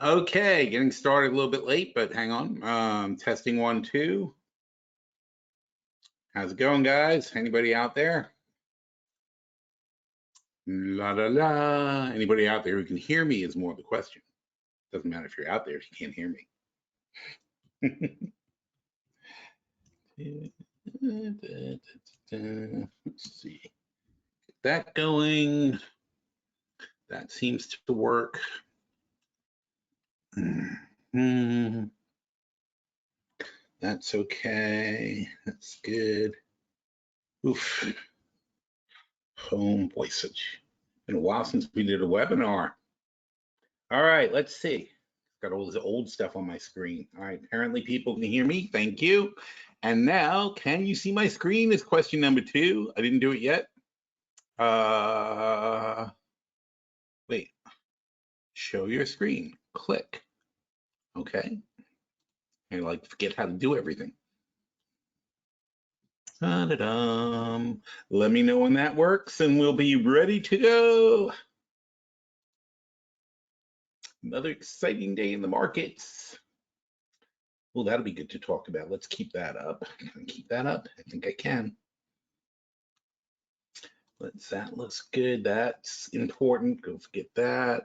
Okay, getting started a little bit late, but hang on. Testing 1, 2. How's it going, guys? Anybody out there? La la la. Anybody out there who can hear me is more the question. Doesn't matter if you're out there if you can't hear me. Let's see. Get that going. That seems to work. That's okay. That's good. Oof. Home voice. It's been a while since we did a webinar. All right, let's see. Got all this old stuff on my screen. All right, apparently people can hear me. Thank you. And now, can you see my screen? Is question number 2. I didn't do it yet. Wait. Show your screen. Click. Okay. I like to forget how to do everything. Da-da-dum. Let me know when that works and we'll be ready to go. Another exciting day in the markets. Well, that'll be good to talk about. Let's keep that up. Can I keep that up? I think I can. That looks good. That's important. Go forget that.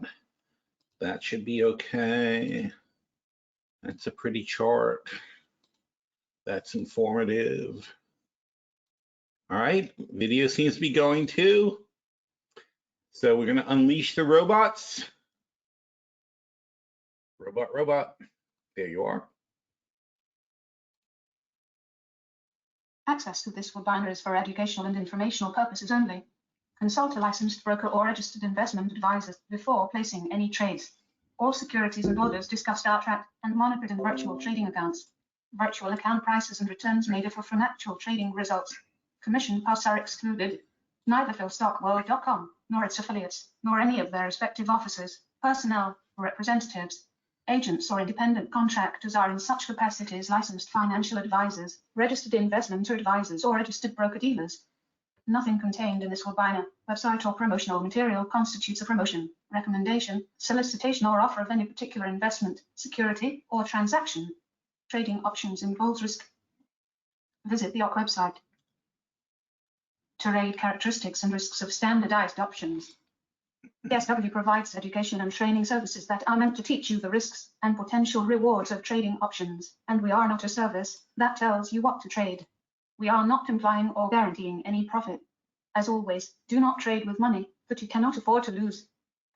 That should be okay. That's a pretty chart. That's informative. All right, video seems to be going too. So we're gonna unleash the robots. Robot. There you are. Access to this webinar is for educational and informational purposes only. Consult a licensed broker or registered investment advisor before placing any trades. All securities and orders discussed are tracked and monitored in virtual trading accounts. Virtual account prices and returns may differ from actual trading results. Commission costs are excluded. Neither PhilStockWorld.com, nor its affiliates, nor any of their respective officers, personnel, representatives, agents or independent contractors are in such capacities licensed financial advisors, registered investment advisors or registered broker-dealers. Nothing contained in this webinar, website or promotional material constitutes a promotion, recommendation, solicitation or offer of any particular investment, security or transaction. Trading options involves risk. Visit the OC website. Trade characteristics and risks of standardized options. PSW provides education and training services that are meant to teach you the risks and potential rewards of trading options, and we are not a service that tells you what to trade. We are not implying or guaranteeing any profit. As always, do not trade with money that you cannot afford to lose.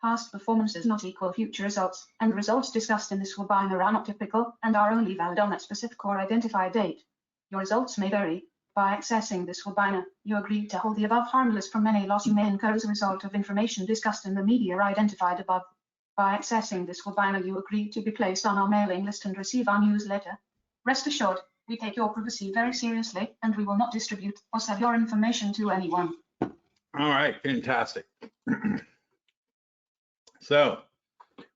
Past performance does not equal future results, and results discussed in this webinar are not typical and are only valid on that specific or identified date. Your results may vary. By accessing this webinar, you agree to hold the above harmless from any loss you may incur as a result of information discussed in the media identified above. By accessing this webinar, you agree to be placed on our mailing list and receive our newsletter. Rest assured, we take your privacy very seriously, and we will not distribute or sell your information to anyone. All right, fantastic. So,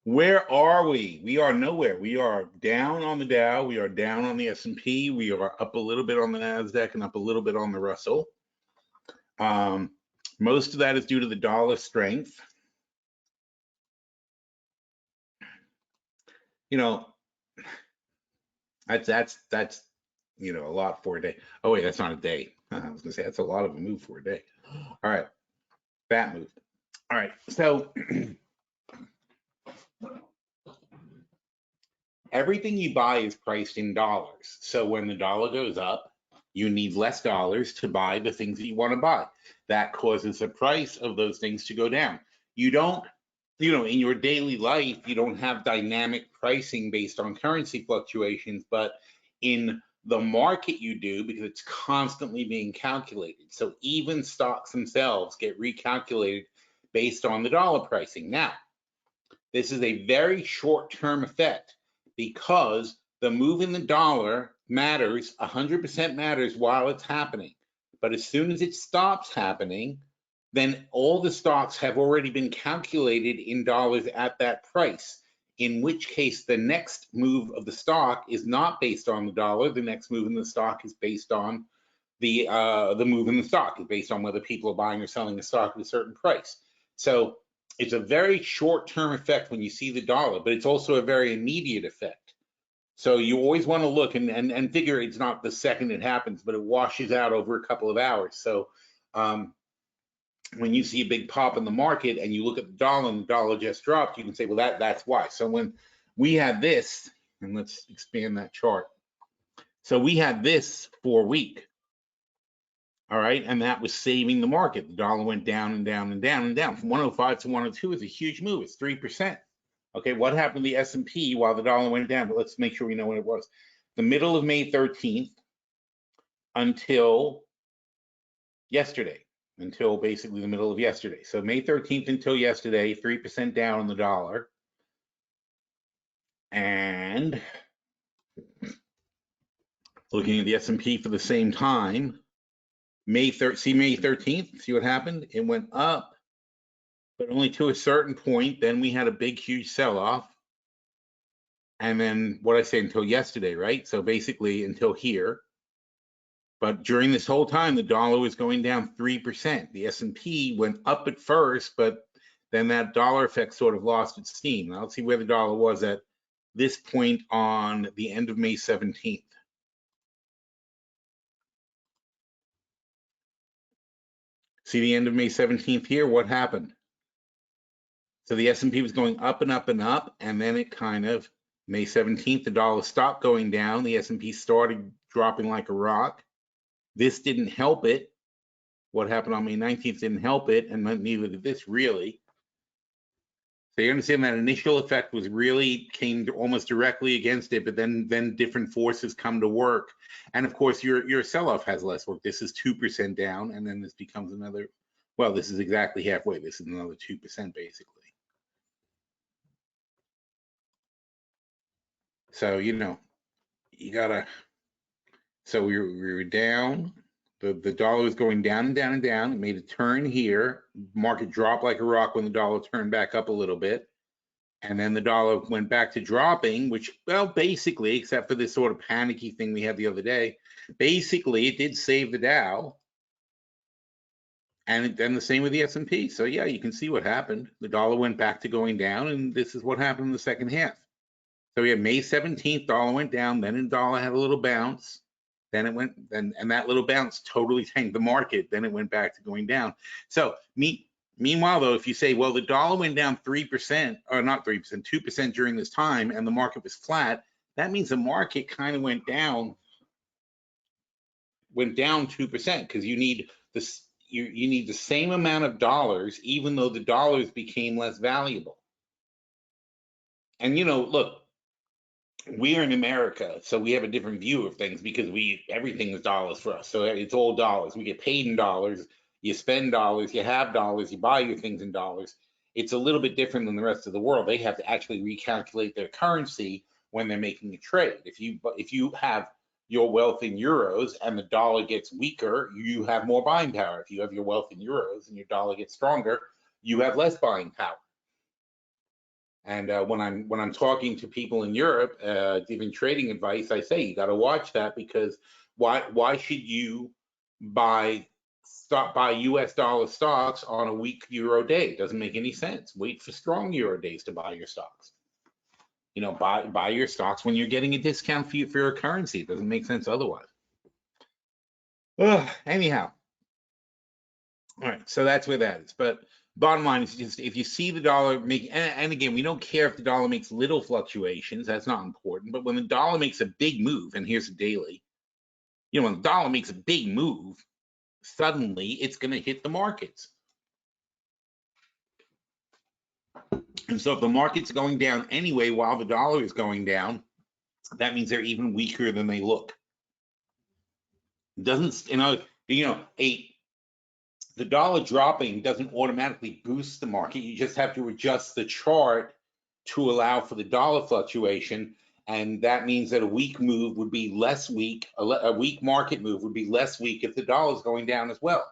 where are we? We are nowhere. We are down on the Dow. We are down on the S&P. We are up a little bit on the NASDAQ and up a little bit on the Russell. Most of that is due to the dollar strength. You know, that's you know, a lot for a day. Oh wait, that's not a day. I was gonna say that's a lot of a move for a day. All right, that moved. All right, so everything you buy is priced in dollars. So when the dollar goes up, you need less dollars to buy the things that you want to buy. That causes the price of those things to go down. You don't, you know, in your daily life, you don't have dynamic pricing based on currency fluctuations, but in the market you do, because it's constantly being calculated. So even stocks themselves get recalculated based on the dollar pricing. Now, this is a very short-term effect because the move in the dollar matters, 100% matters while it's happening. But as soon as it stops happening, then all the stocks have already been calculated in dollars at that price, in which case the next move of the stock is not based on the dollar. The next move in the stock is based on the move in the stock, is based on whether people are buying or selling the stock at a certain price. So it's a very short-term effect when you see the dollar, but it's also a very immediate effect. So you always want to look and figure it's not the second it happens, but it washes out over a couple of hours. So when you see a big pop in the market and you look at the dollar and the dollar just dropped, you can say, well, that's why. So when we had this, and let's expand that chart. So we had this for a week. All right, and that was saving the market. The dollar went down and down and down and down. From 105 to 102 is a huge move. It's 3%. Okay, what happened to the S&P while the dollar went down? But let's make sure we know when it was. The middle of May 13th until yesterday, until basically the middle of yesterday. So May 13th until yesterday, 3% down on the dollar. And looking at the S&P for the same time, May 13th, see what happened? It went up, but only to a certain point. Then we had a big, huge sell-off. And then what I say until yesterday, right? So basically until here. But during this whole time, the dollar was going down 3%. The S&P went up at first, but then that dollar effect sort of lost its steam. Now let's see where the dollar was at this point on the end of May 17th. See the end of May 17th here, what happened? So the S&P was going up and up and up, and then it kind of, May 17th, the dollar stopped going down. The S&P started dropping like a rock. This didn't help it. What happened on May 19th didn't help it, and neither did this really. So you understand that initial effect was really came almost directly against it, but then different forces come to work. And of course, your sell-off has less work. This is 2% down, and then this becomes another, well, this is exactly halfway. This is another 2% basically. So, you know, you gotta, so we were down, the dollar was going down and down and down. It made a turn here. Market dropped like a rock when the dollar turned back up a little bit. And then the dollar went back to dropping, which, well, basically, except for this sort of panicky thing we had the other day, basically it did save the Dow. And then the same with the S&P. So yeah, you can see what happened. The dollar went back to going down, and this is what happened in the second half. So we had May 17th, dollar went down, then the dollar had a little bounce. Then it went, and that little bounce totally tanked the market. Then it went back to going down. So meanwhile, though, if you say, well, the dollar went down 3%, or not 3%, 2% during this time, and the market was flat, that means the market kind of went down 2% because you need this. You need the same amount of dollars, even though the dollars became less valuable. And you know, look, we are in America, so we have a different view of things because everything is dollars for us. So it's all dollars. We get paid in dollars. You spend dollars. You have dollars. You buy your things in dollars. It's a little bit different than the rest of the world. They have to actually recalculate their currency when they're making a trade. If you have your wealth in euros and the dollar gets weaker, you have more buying power. If you have your wealth in euros and your dollar gets stronger, you have less buying power. And when I'm talking to people in Europe, giving trading advice, I say you got to watch that because why should you buy US dollar stocks on a weak euro day? It doesn't make any sense. Wait for strong euro days to buy your stocks. You know, buy your stocks when you're getting a discount for your currency. It doesn't make sense otherwise. Anyhow, all right, so that's where that is. But bottom line is just if you see the dollar make, and again, we don't care if the dollar makes little fluctuations, that's not important. But when the dollar makes a big move, and here's a daily, you know, when the dollar makes a big move, suddenly it's going to hit the markets. And so if the market's going down anyway while the dollar is going down, that means they're even weaker than they look. It doesn't, the dollar dropping doesn't automatically boost the market. You just have to adjust the chart to allow for the dollar fluctuation. And that means that a weak move would be less weak, a weak market move would be less weak if the dollar is going down as well.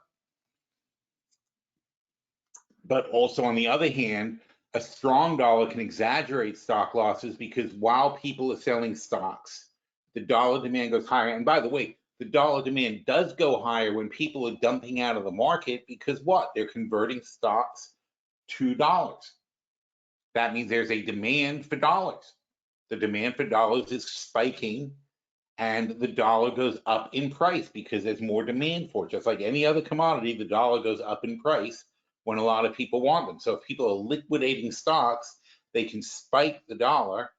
But also on the other hand, a strong dollar can exaggerate stock losses because while people are selling stocks, the dollar demand goes higher. And by the way, the dollar demand does go higher when people are dumping out of the market because what? They're converting stocks $2. That means there's a demand for dollars. The demand for dollars is spiking, and the dollar goes up in price because there's more demand for it. Just like any other commodity, the dollar goes up in price when a lot of people want them. So if people are liquidating stocks, they can spike the dollar,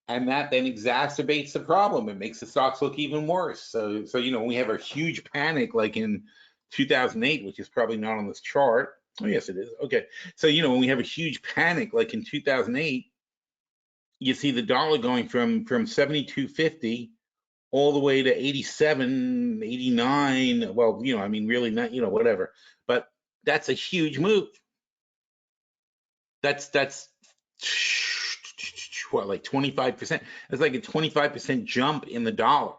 and that then exacerbates the problem. It makes the stocks look even worse. So when we have a huge panic like in 2008, which is probably not on this chart. Oh, yes, it is. Okay. So, when we have a huge panic like in 2008, you see the dollar going from 72.50 all the way to 87, 89. Well, really not, whatever. But that's a huge move. That's what, like 25%? That's like a 25% jump in the dollar.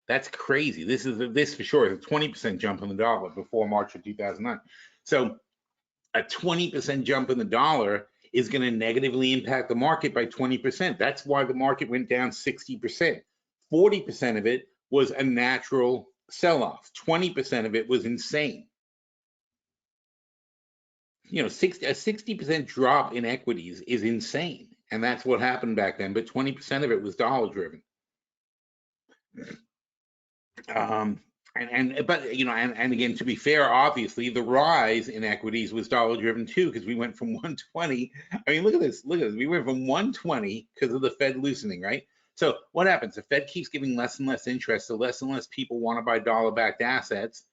That's crazy. This for sure is a 20% jump in the dollar before March of 2009. So a 20% jump in the dollar is going to negatively impact the market by 20%. That's why the market went down 60%. 40% of it was a natural sell-off. 20% of it was insane. A 60% drop in equities is insane, and that's what happened back then. But 20% of it was dollar-driven. And again, to be fair, obviously the rise in equities was dollar-driven too, because we went from 120. I mean, look at this. We went from 120 because of the Fed loosening, right? So what happens? The Fed keeps giving less and less interest, so less and less people want to buy dollar-backed assets,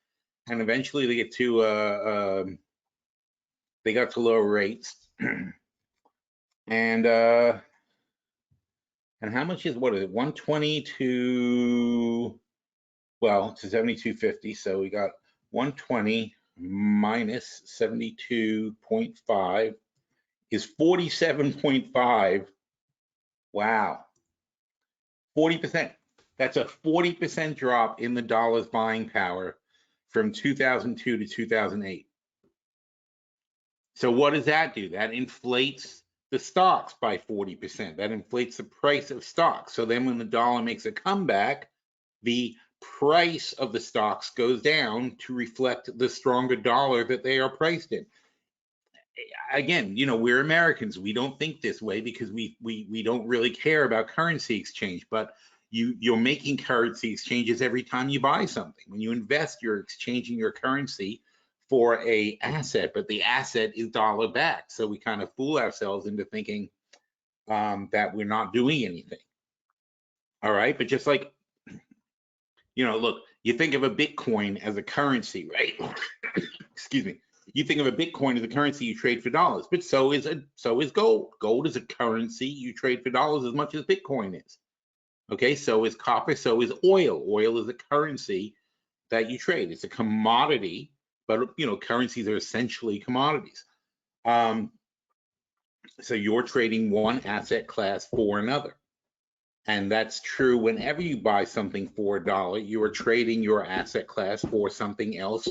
and eventually they get to they got to lower rates. And how much is, what is it? 120 to, well, to 72.50. So we got 120 minus 72.5 is 47.5. Wow. 40%. That's a 40% drop in the dollar's buying power from 2002 to 2008. So what does that do? That inflates the stocks by 40%. That inflates the price of stocks. So then when the dollar makes a comeback, the price of the stocks goes down to reflect the stronger dollar that they are priced in. Again, we're Americans. We don't think this way because we don't really care about currency exchange, but you're making currency exchanges every time you buy something. When you invest, you're exchanging your currency for a asset, but the asset is dollar backed. So we kind of fool ourselves into thinking that we're not doing anything. All right, but just like, look, you think of a Bitcoin as a currency, right? Excuse me. You think of a Bitcoin as a currency you trade for dollars, but so is gold. Gold is a currency you trade for dollars as much as Bitcoin is. Okay, so is copper, so is oil. Oil is a currency that you trade. It's a commodity, but currencies are essentially commodities. So you're trading one asset class for another. And that's true whenever you buy something for $1, you are trading your asset class for something else.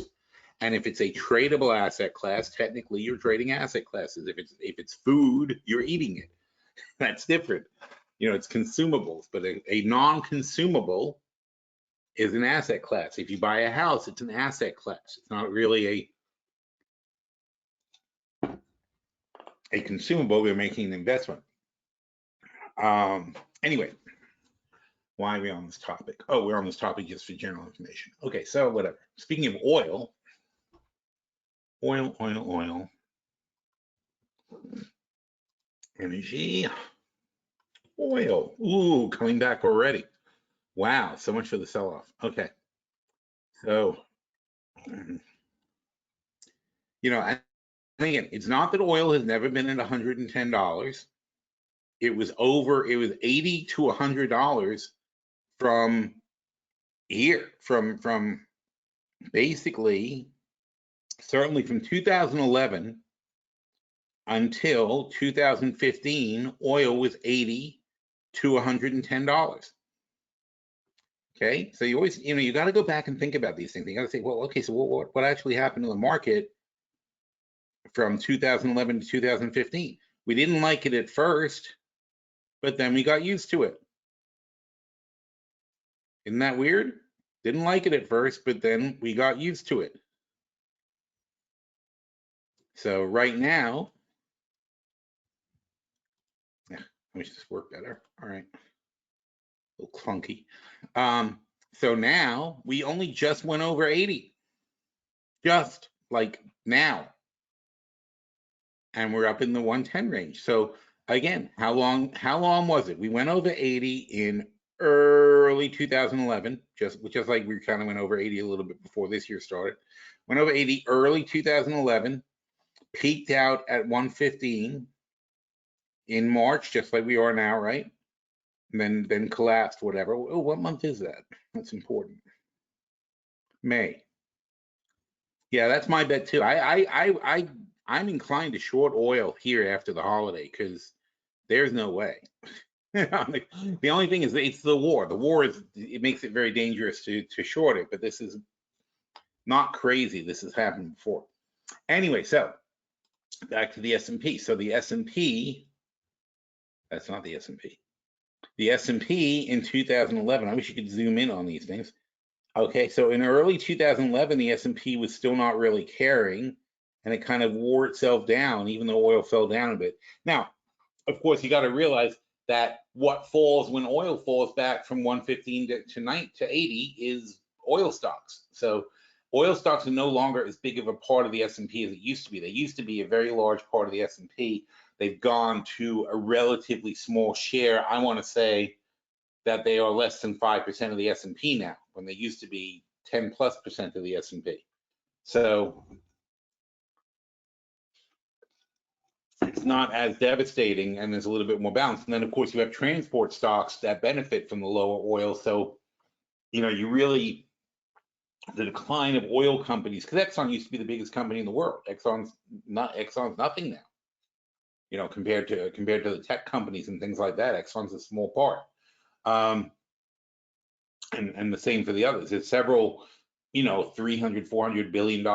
And if it's a tradable asset class, technically you're trading asset classes. If it's food, you're eating it. That's different. It's consumables, but a non-consumable is an asset class. If you buy a house, it's an asset class. It's not really a consumable. We're making an investment. Anyway, why are we on this topic? Oh, we're on this topic just for general information. Okay, so whatever. Speaking of oil, energy, oil. Ooh, coming back already. Wow, so much for the sell-off. Okay, so and again, it's not that oil has never been at $110. It was 80 to $100 from here, from basically, certainly from 2011 until 2015, oil was 80 to $110. Okay, so you always, you got to go back and think about these things. You got to say, well, okay, so what actually happened to the market from 2011 to 2015? We didn't like it at first, but then we got used to it. Isn't that weird? Didn't like it at first, but then we got used to it. So right now, wish this worked better. All right, a little clunky. So now we only just went over 80, just like now, and we're up in the 110 range. So again, how long was it? We went over 80 in early 2011, just like we kind of went over 80 a little bit before this year started. Went over 80 early 2011, peaked out at 115 in March, just like we are now, right? And then collapsed, whatever. Oh, what month is that? That's important. May. Yeah, that's my bet too. I'm inclined to short oil here after the holiday because there's no way. The only thing is it's the war. The war it makes it very dangerous to short it, but this is not crazy. This has happened before. Anyway, so back to the S&P. So the S&P, that's not the S&P. The S&P in 2011, I wish you could zoom in on these things. Okay, so in early 2011, the S&P was still not really caring, and it kind of wore itself down, even though oil fell down a bit. Now, of course, you got to realize that what falls when oil falls back from 115 to 80 is oil stocks. So oil stocks are no longer as big of a part of the S&P as it used to be. They used to be a very large part of the S&P. They've gone to a relatively small share. I want to say that they are less than 5% of the S&P now, when they used to be 10+% of the S&P. So it's not as devastating, and there's a little bit more balance. And then, of course, you have transport stocks that benefit from the lower oil. So, you know, the decline of oil companies, because Exxon used to be the biggest company in the world. Exxon's nothing now. You know, compared to the tech companies and things like that, Exxon's a small part. And the same for the others. There's several, you know, $300-400 billion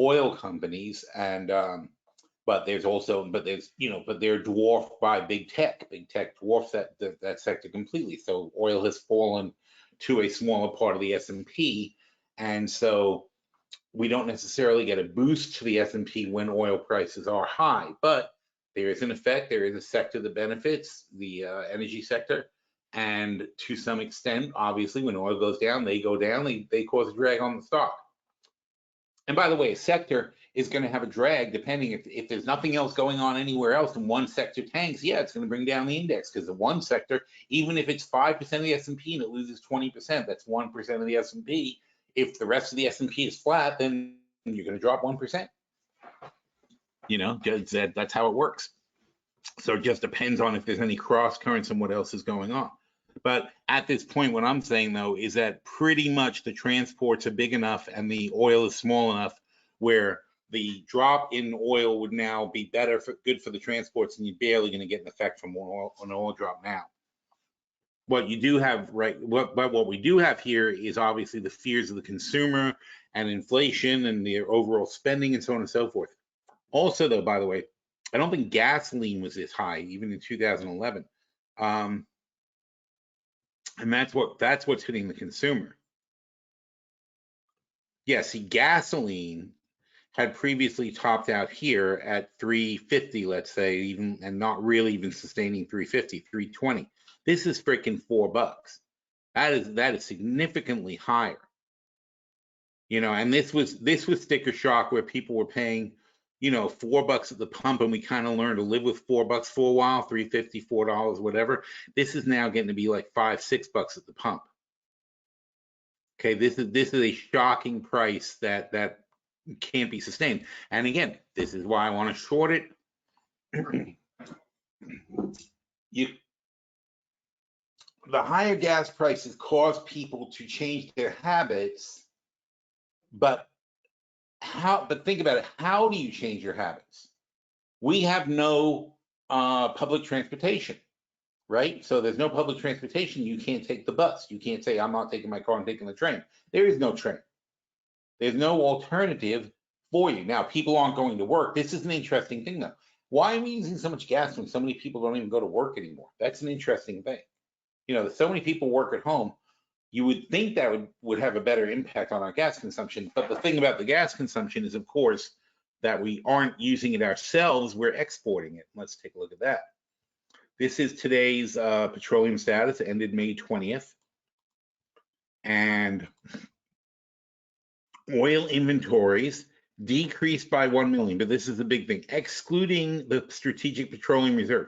oil companies, and but they're dwarfed by big tech. Big tech dwarfs that sector completely. So oil has fallen to a smaller part of the S&P, and so we don't necessarily get a boost to the S&P when oil prices are high, but there is an effect. There is a sector that benefits, the energy sector. And to some extent, obviously, when oil goes down, they go down, they cause a drag on the stock. And by the way, a sector is going to have a drag depending if there's nothing else going on anywhere else and one sector tanks, yeah, it's going to bring down the index because the one sector, even if it's 5% of the S&P and it loses 20%, that's 1% of the S&P. If the rest of the S&P is flat, then you're going to drop 1%. You know, that's how it works. So it just depends on if there's any cross currents and what else is going on. But at this point, what I'm saying, though, is that pretty much the transports are big enough and the oil is small enough where the drop in oil would now be good for the transports, and you're barely going to get an effect from an oil drop now. What you do have, right? What we do have here is obviously the fears of the consumer and inflation and the overall spending and so on and so forth. Also, though, by the way, I don't think gasoline was this high even in 2011. And that's what's hitting the consumer. Yeah, see, gasoline had previously topped out here at 350, let's say, even, and not really even sustaining 350, 320. This is freaking $4. That is significantly higher. You know, and this was sticker shock where people were paying, you know, $4 at the pump, and we kind of learned to live with $4 for a while, $3.50, $4, whatever. This is now getting to be like $5-6 at the pump. Okay, this is a shocking price that can't be sustained. And again, this is why I want to short it. The higher gas prices cause people to change their habits, but think about it. How do you change your habits? We have no public transportation, right? So there's no public transportation. You can't take the bus. You can't say, I'm not taking my car, I'm taking the train. There is no train. There's no alternative for you. Now, people aren't going to work. This is an interesting thing, though. Why are we using so much gas when so many people don't even go to work anymore? That's an interesting thing. You know, so many people work at home. You would think that would have a better impact on our gas consumption. But the thing about the gas consumption is, of course, that we aren't using it ourselves. We're exporting it. Let's take a look at that. This is today's petroleum status, ended May 20th. And oil inventories decreased by 1 million, but this is the big thing, excluding the strategic petroleum reserve,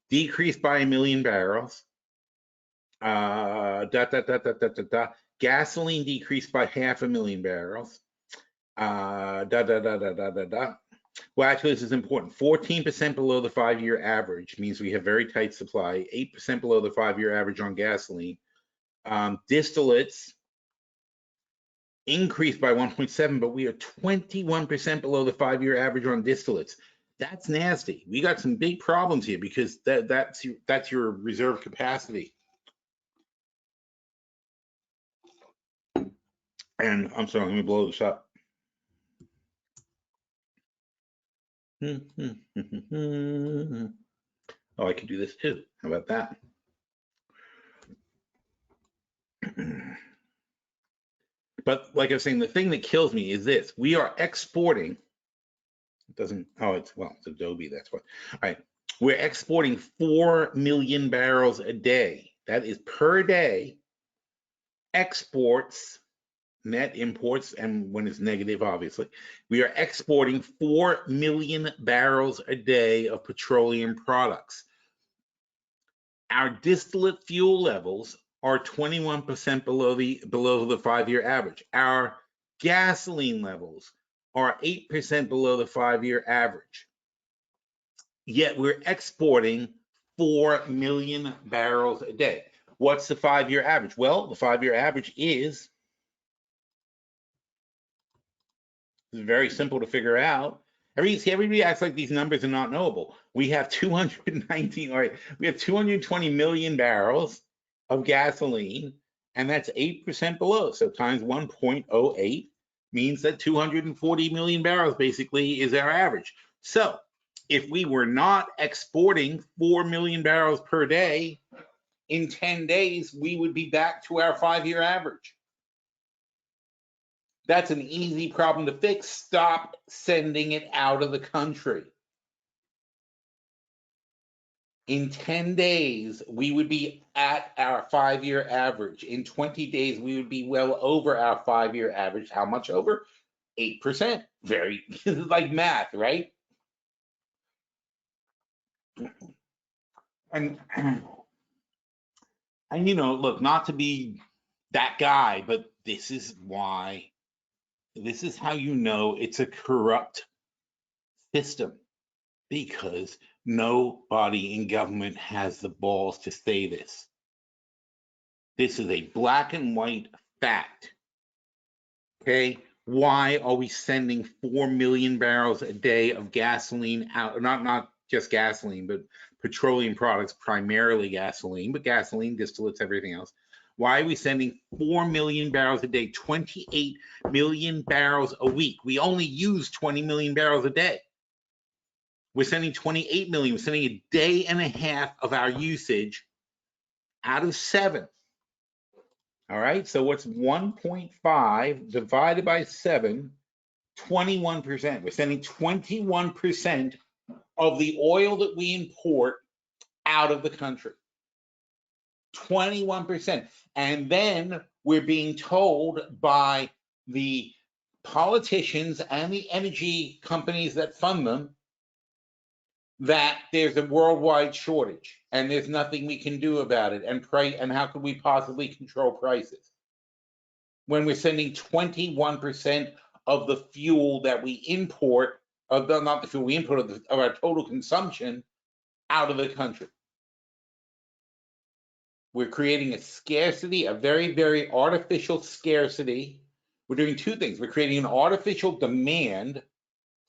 decreased by 1 million barrels. Gasoline decreased by 500,000 barrels. Well, actually, this is important. 14% below the 5-year average means we have very tight supply. 8% below the 5-year average on gasoline. Distillates increased by 1.7, but we are 21% below the 5-year average on distillates. That's nasty. We got some big problems here because that's your reserve capacity. And I'm sorry, let me blow this up. Oh, I could do this too. How about that? But like I was saying, the thing that kills me is this. We are exporting. It doesn't, oh, it's Adobe, that's what. All right. We're exporting 4 million barrels a day. That is per day. Exports, net imports, and when it's negative, obviously. We are exporting 4 million barrels a day of petroleum products. Our distillate fuel levels are 21% below the 5-year average. Our gasoline levels are 8% below the 5-year average. Yet we're exporting 4 million barrels a day. What's the 5-year average? Well, the 5-year average is very simple to figure out. Everybody acts like these numbers are not knowable. We have 219, all right, we have 220 million barrels of gasoline, and that's 8% below. So times 1.08 means that 240 million barrels basically is our average. So if we were not exporting 4 million barrels per day, in 10 days, we would be back to our 5-year average. That's an easy problem to fix. Stop sending it out of the country. In 10 days, we would be at our 5-year average. In 20 days, we would be well over our 5-year average. How much over? 8%. Very, like math, right? And you know, look, not to be that guy, but this is why. This is how you know it's a corrupt system, because nobody in government has the balls to say this. This is a black and white fact. Okay, why are we sending 4 million barrels a day of gasoline out? Not just gasoline, but petroleum products, primarily gasoline, but gasoline, distillates, everything else. Why are we sending 4 million barrels a day, 28 million barrels a week? We only use 20 million barrels a day. We're sending 28 million. We're sending a day and a half of our usage out of 7. All right, so what's 1.5 divided by 7? 21%. We're sending 21% of the oil that we import out of the country. 21%. And then we're being told by the politicians and the energy companies that fund them that there's a worldwide shortage and there's nothing we can do about it, and how could we possibly control prices when we're sending 21% of the fuel that we import, not the fuel we import, of our total consumption out of the country. We're creating a scarcity, a very, very artificial scarcity. We're doing two things. We're creating an artificial demand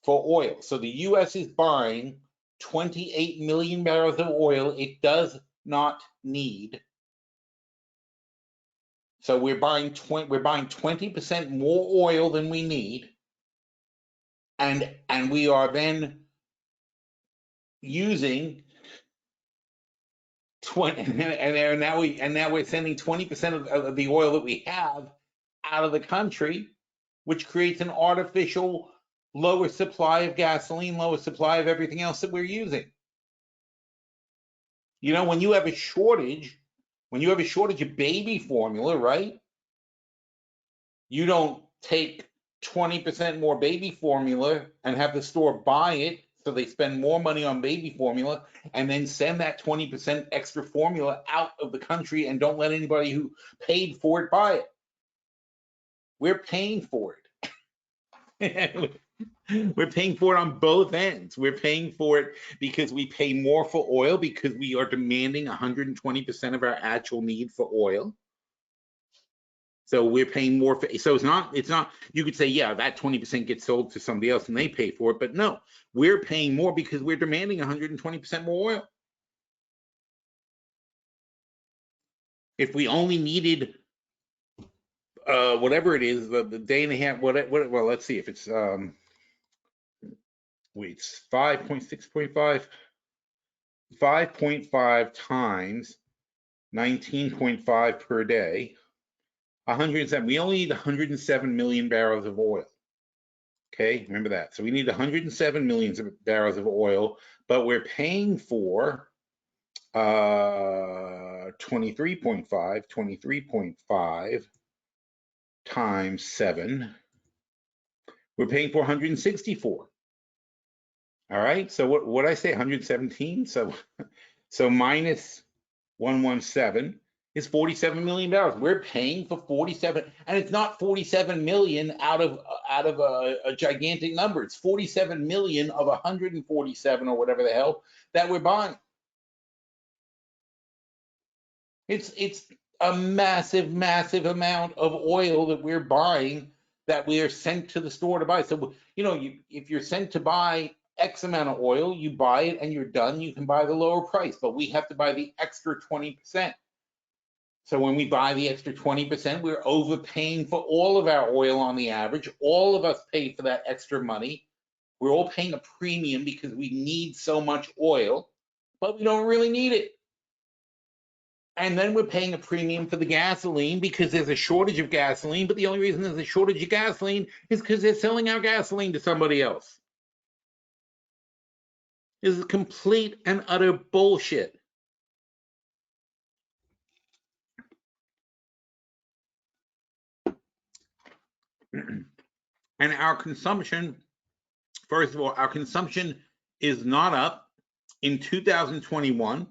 for oil. So the US is buying 28 million barrels of oil it does not need. So we're buying 20% more oil than we need. And we are then using 20, and now we're sending 20% of the oil that we have out of the country, which creates an artificial lower supply of gasoline, lower supply of everything else that we're using. You know, when you have a shortage of baby formula, right? You don't take 20% more baby formula and have the store buy it, so they spend more money on baby formula and then send that 20% extra formula out of the country and don't let anybody who paid for it buy it. We're paying for it. We're paying for it on both ends. We're paying for it because we pay more for oil because we are demanding 120% of our actual need for oil. So we're paying more for, so it's not, you could say, yeah, that 20% gets sold to somebody else and they pay for it, but no, we're paying more because we're demanding 120% more oil. If we only needed whatever it is, the day and a half, well, let's see if it's, wait, it's 5.5 times 19.5 per day, 107. We only need 107 million barrels of oil. Okay, remember that. So we need 107 million barrels of oil, but we're paying for 23.5 times 7. We're paying for 164. All right, so what I say, 117? So minus 117 is 47 million barrels. We're paying for 47, and it's not 47 million out of a gigantic number. It's 47 million of 147 or whatever the hell that we're buying. It's a massive, massive amount of oil that we're buying that we are sent to the store to buy. So, you know, if you're sent to buy X amount of oil, you buy it and you're done, you can buy the lower price, but we have to buy the extra 20%. So when we buy the extra 20%, we're overpaying for all of our oil on the average. All of us pay for that extra money. We're all paying a premium because we need so much oil, but we don't really need it. And then we're paying a premium for the gasoline because there's a shortage of gasoline, but the only reason there's a shortage of gasoline is because they're selling our gasoline to somebody else. This is complete and utter bullshit. And our consumption, first of all, our consumption is not up. In 2021,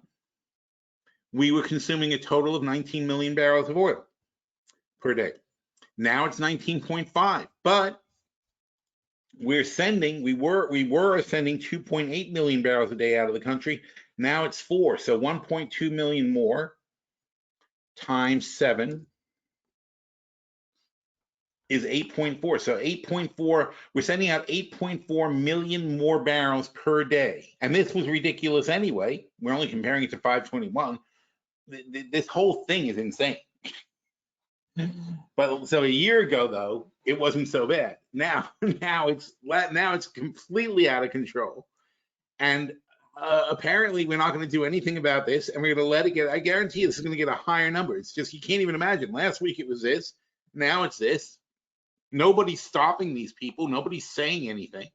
we were consuming a total of 19 million barrels of oil per day. Now it's 19.5, but we were sending 2.8 million barrels a day out of the country. Now it's 4, so 1.2 million more times 7 is 8.4. So 8.4, we're sending out 8.4 million more barrels per day. And this was ridiculous anyway. We're only comparing it to 521. This whole thing is insane. But so a year ago, though, it wasn't so bad. Now it's completely out of control. And apparently we're not going to do anything about this, and we're going to let it get, I guarantee you this is going to get a higher number. It's just, you can't even imagine. Last week it was this, now it's this. Nobody's stopping these people. Nobody's saying anything.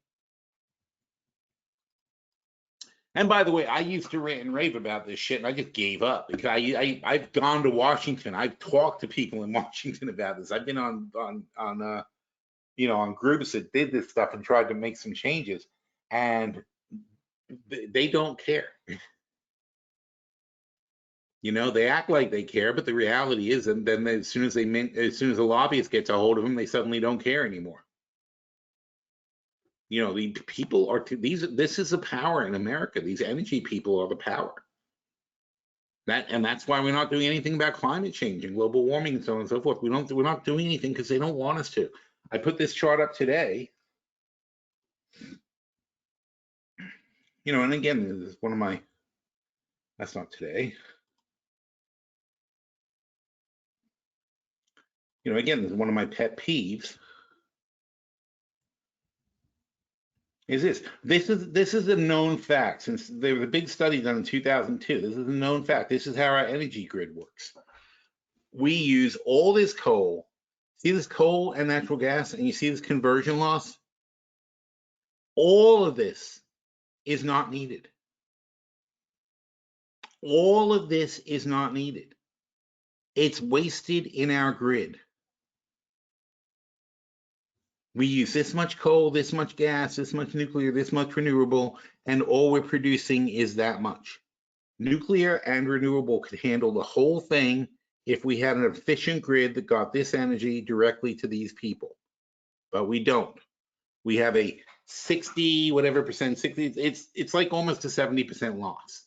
And by the way, I used to rant and rave about this shit, and I just gave up because I've gone to Washington. I've talked to people in Washington about this. I've been on groups that did this stuff and tried to make some changes, and they don't care. You know, they act like they care, but the reality is, and then as soon as the lobbyists get a hold of them, they suddenly don't care anymore. You know, the people are this is the power in America. These energy people are the power. That's why we're not doing anything about climate change and global warming and so on and so forth. We're not doing anything because they don't want us to. I put this chart up today. You know, and again, this is one of my, that's not today. You know, again, this is one of my pet peeves. Is this is a known fact. Since there was a big study done in 2002, this is a known fact. This is how our energy grid works. We use all this coal. See this coal and natural gas, and you see this conversion loss? All of this is not needed. All of this is not needed. It's wasted in our grid. We use this much coal, this much gas, this much nuclear, this much renewable, and all we're producing is that much. Nuclear and renewable could handle the whole thing if we had an efficient grid that got this energy directly to these people. But we don't. We have a 60, whatever percent, 60, it's like almost a 70% loss.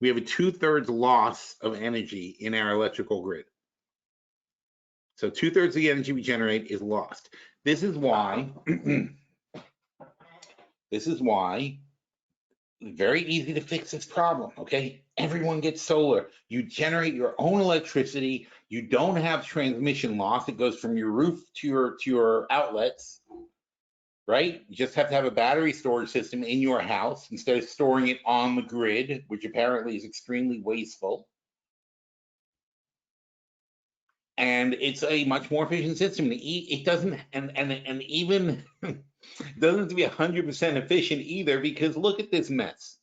We have a 2/3 loss of energy in our electrical grid. So 2/3 of the energy we generate is lost. This is why, very easy to fix this problem, okay? Everyone gets solar. You generate your own electricity. You don't have transmission loss. It goes from your roof to your outlets, right? You just have to have a battery storage system in your house instead of storing it on the grid, which apparently is extremely wasteful. And it's a much more efficient system. It doesn't, and even doesn't have to be 100% efficient either, because look at this mess.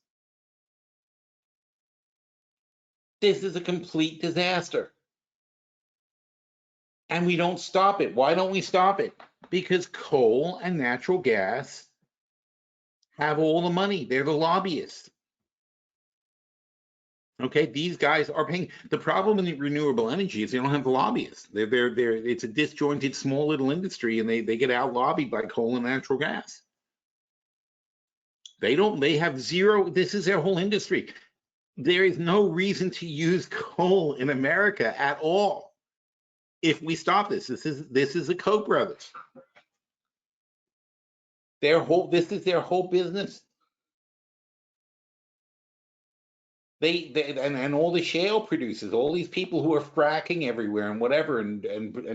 This is a complete disaster. And we don't stop it. Why don't we stop it? Because coal and natural gas have all the money. They're the lobbyists. Okay, these guys are paying. The problem in the renewable energy is they don't have the lobbyists. It's a disjointed small little industry, and they get out lobbied by coal and natural gas. They have zero. This is their whole industry. There is no reason to use coal in America at all if we stop this. This is the Koch brothers. This is their whole business. And all the shale producers, all these people who are fracking everywhere and whatever, and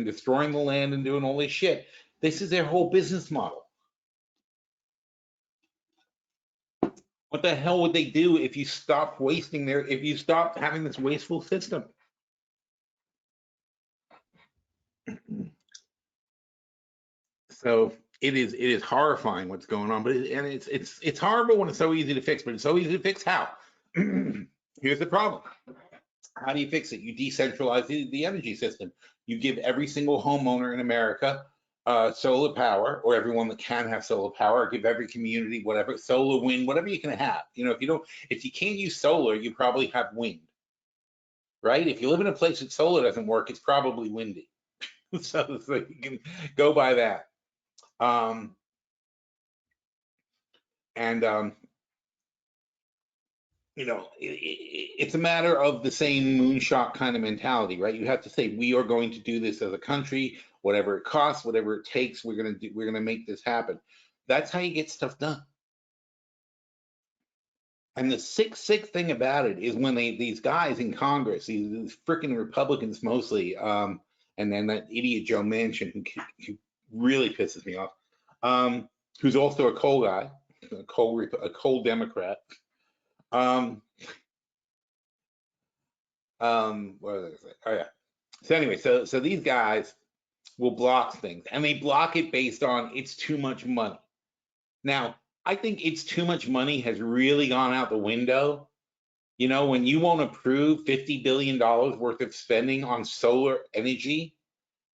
destroying the land and doing all this shit. This is their whole business model. What the hell would they do if you stopped if you stopped having this wasteful system? So it is horrifying what's going on, but it's horrible when it's so easy to fix. But it's so easy to fix. How? Here's the problem. How do you fix it? You decentralize the energy system. You give every single homeowner in America solar power, or everyone that can have solar power. Or give every community whatever, solar, wind, whatever you can have. You know, if you can't use solar, you probably have wind, right? If you live in a place that solar doesn't work, it's probably windy. so you can go by that. You know, it's a matter of the same moonshot kind of mentality, right? You have to say, we are going to do this as a country, whatever it costs, whatever it takes, we're gonna make this happen. That's how you get stuff done. And the sick thing about it is when these guys in Congress, these freaking Republicans mostly, and then that idiot Joe Manchin, who really pisses me off, who's also a coal guy, a coal Democrat. What was I say? Oh yeah. So anyway, so these guys will block things, and they block it based on it's too much money. Now, I think it's too much money has really gone out the window. You know, when you won't approve $50 billion worth of spending on solar energy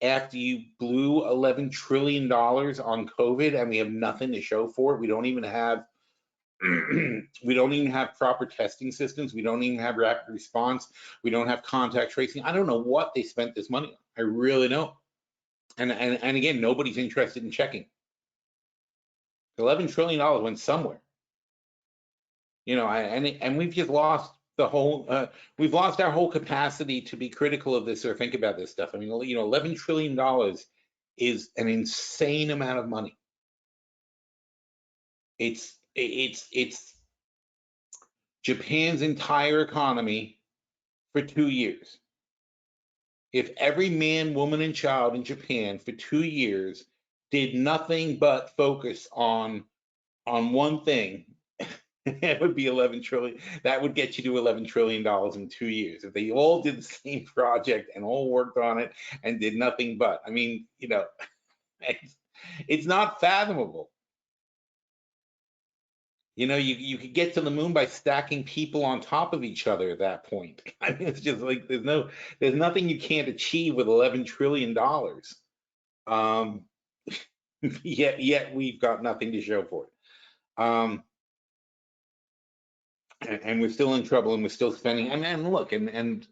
after you blew $11 trillion on COVID, and we have nothing to show for it. We don't even have proper testing systems. We don't even have rapid response. We don't have contact tracing. I don't know what they spent this money on. I really don't. And again, nobody's interested in checking. $11 trillion went somewhere. You know, and we've just lost the whole. We've lost our whole capacity to be critical of this or think about this stuff. I mean, you know, $11 trillion is an insane amount of money. It's Japan's entire economy for 2 years. If every man, woman, and child in Japan for 2 years did nothing but focus on one thing, it would be 11 trillion. That would get you to $11 trillion in 2 years. If they all did the same project and all worked on it and did nothing but, I mean, you know, it's not fathomable. You know, you could get to the moon by stacking people on top of each other at that point. I mean, it's just like there's nothing you can't achieve with $11 trillion. Um, yet we've got nothing to show for it. And we're still in trouble, and we're still spending. And look, and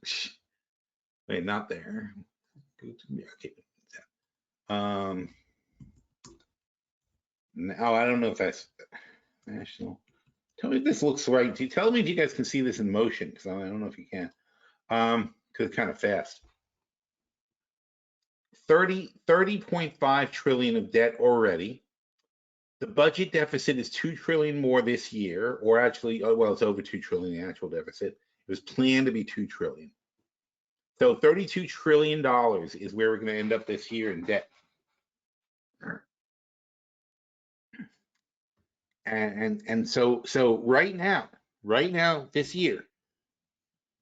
wait, not there. Okay. Now I don't know if that's national. Tell me if this looks right. Tell me if you guys can see this in motion, because I don't know if you can. Because it's kind of fast. 30.5 trillion of debt already. The budget deficit is 2 trillion more this year, or actually, well, it's over 2 trillion, the actual deficit. It was planned to be 2 trillion. So $32 trillion is where we're going to end up this year in debt. And so right now, this year,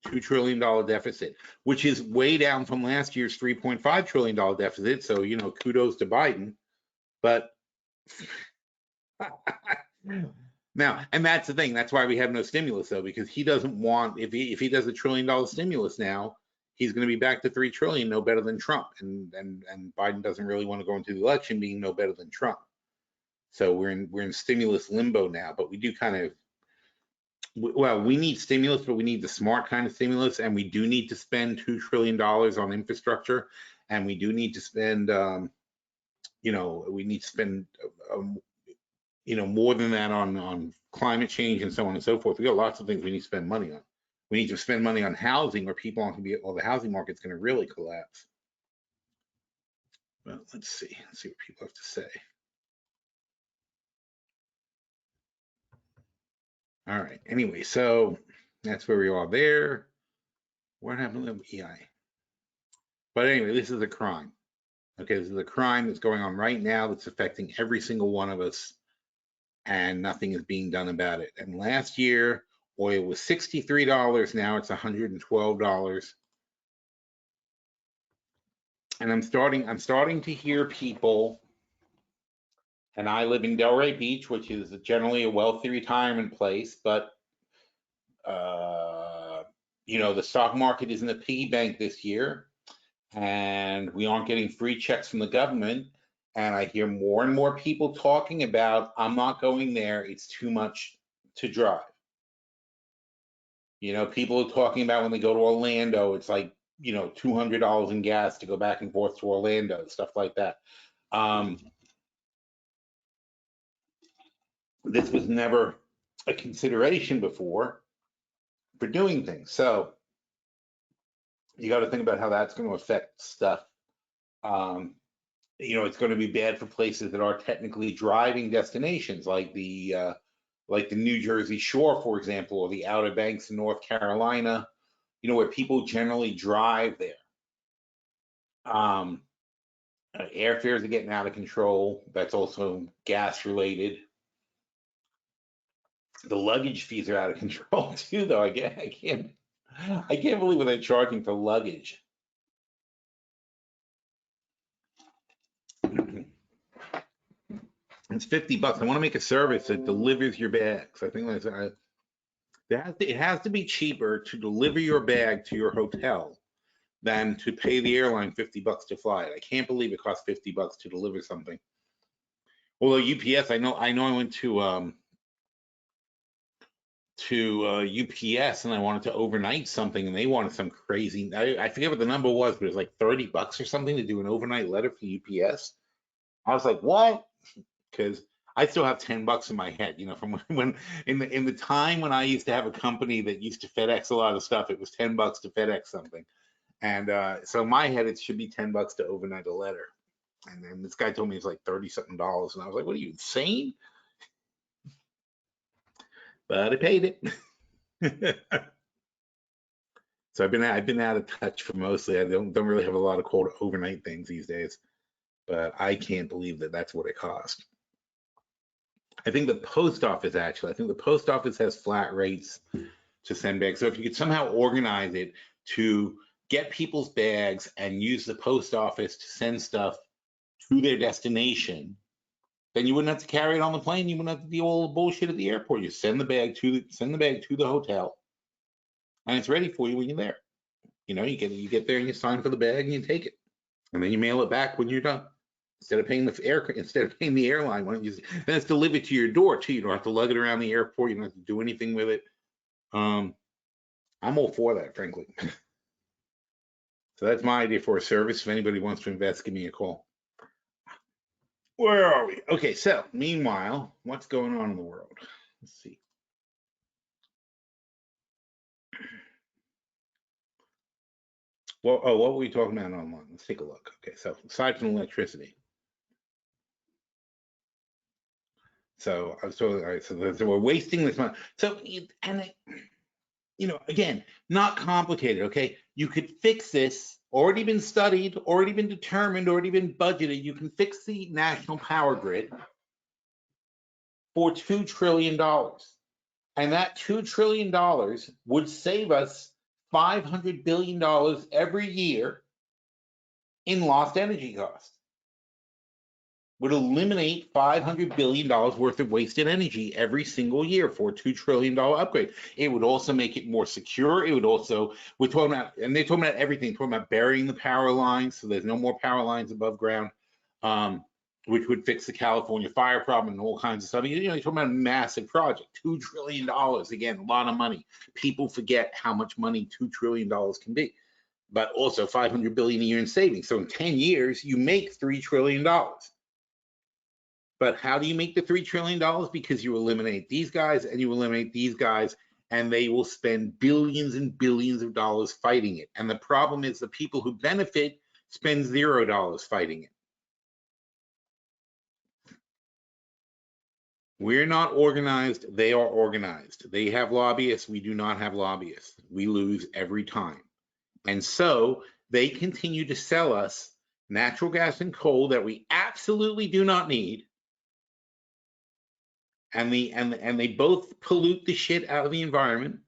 $2 trillion deficit, which is way down from last year's $3.5 trillion deficit. So, you know, kudos to Biden. But now, and that's the thing. That's why we have no stimulus, though, because he doesn't want, if he does $1 trillion stimulus now, he's going to be back to 3 trillion, no better than Trump. And Biden doesn't really want to go into the election being no better than Trump. So we're in stimulus limbo now, but we do kind of, well, we need stimulus, but we need the smart kind of stimulus, and we do need to spend $2 trillion on infrastructure, and we do need to spend, you know, we need to spend, you know, more than that on climate change and so on and so forth. We got lots of things we need to spend money on. We need to spend money on housing, or people aren't going to be, or the housing market's going to really collapse. Well, let's see what people have to say. All right. Anyway, so that's where we are there. What happened to EI? But anyway, this is a crime. Okay, this is a crime that's going on right now that's affecting every single one of us, and nothing is being done about it. And last year, oil was $63. Now it's $112. And I'm starting to hear people, and I live in Delray Beach, which is generally a wealthy retirement place, but you know, the stock market isn't a piggy bank this year, and we aren't getting free checks from the government. And I hear more and more people talking about, I'm not going there, it's too much to drive. You know, people are talking about when they go to Orlando, it's like, you know, $200 in gas to go back and forth to Orlando, stuff like that. This was never a consideration before for doing things. So you got to think about how that's going to affect stuff. You know, it's going to be bad for places that are technically driving destinations, like the New Jersey Shore, for example, or the Outer Banks in North Carolina. You know, where people generally drive there. Airfares are getting out of control. That's also gas related. The luggage fees are out of control too, though. I can't believe what they're charging for luggage. It's $50. I want to make a service that delivers your bags. I think it has to be cheaper to deliver your bag to your hotel than to pay the airline $50 to fly it. I can't believe it costs $50 to deliver something. Although UPS, I know I went to UPS and I wanted to overnight something, and they wanted some crazy, I forget what the number was, but it was like $30 or something to do an overnight letter for UPS. I was like, what? Because I still have $10 in my head, you know, from when in the time when I used to have a company that used to FedEx a lot of stuff, it was $10 to FedEx something. And so in my head, it should be $10 to overnight a letter. And then this guy told me it's like 30-something dollars. And I was like, what are you, insane? But I paid it. So I've been out of touch for mostly. I don't really have a lot of quote overnight things these days. But I can't believe that that's what it cost. I think the post office has flat rates to send bags. So if you could somehow organize it to get people's bags and use the post office to send stuff to their destination, Then you wouldn't have to carry it on the plane. You wouldn't have to deal with all the bullshit at the airport. You send the bag to the hotel, and it's ready for you when you're there. You know, you get there and you sign for the bag and you take it, and then you mail it back when you're done. Instead of paying the airline, why don't you then it's delivered to your door too. You don't have to lug it around the airport. You don't have to do anything with it. I'm all for that, frankly. So that's my idea for a service. If anybody wants to invest, give me a call. Where are we? Okay, so meanwhile, what's going on in the world? Let's see. Well, what were we talking about online? Let's take a look. Okay, so aside from electricity. So all right, so we're wasting this money. So, you know, again, not complicated, okay? You could fix this, already been studied, already been determined, already been budgeted. You can fix the national power grid for $2 trillion. And that $2 trillion would save us $500 billion every year in lost energy costs. Would eliminate $500 billion worth of wasted energy every single year for a $2 trillion upgrade. It would also make it more secure. It would also, we're talking about, and they're talking about everything, they're talking about burying the power lines so there's no more power lines above ground, which would fix the California fire problem and all kinds of stuff. You know, you're talking about a massive project, $2 trillion, again, a lot of money. People forget how much money $2 trillion can be, but also $500 billion a year in savings. So in 10 years, you make $3 trillion. But how do you make the $3 trillion? Because you eliminate these guys and you eliminate these guys, and they will spend billions and billions of dollars fighting it. And the problem is the people who benefit spend $0 fighting it. We're not organized. They are organized. They have lobbyists. We do not have lobbyists. We lose every time. And so they continue to sell us natural gas and coal that we absolutely do not need. And they both pollute the shit out of the environment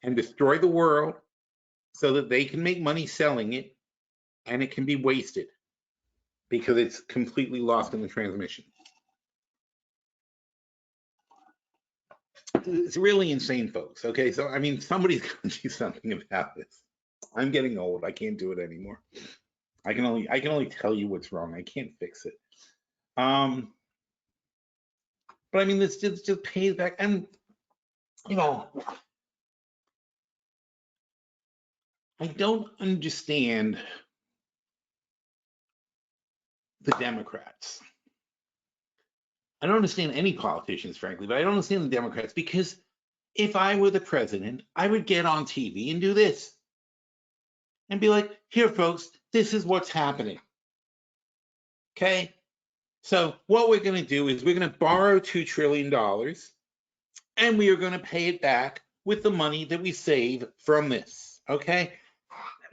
and destroy the world so that they can make money selling it, and it can be wasted because it's completely lost in the transmission. It's really insane, folks. Okay, so I mean, somebody's going to do something about this. I'm getting old. I can't do it anymore. I can only tell you what's wrong. I can't fix it. But I mean, this just pays back, and you know, I don't understand the Democrats. I don't understand any politicians, frankly, but I don't understand the Democrats, because if I were the president, I would get on TV and do this and be like, here, folks, this is what's happening. Okay? So what we're going to do is we're going to borrow $2 trillion and we are going to pay it back with the money that we save from this. Okay?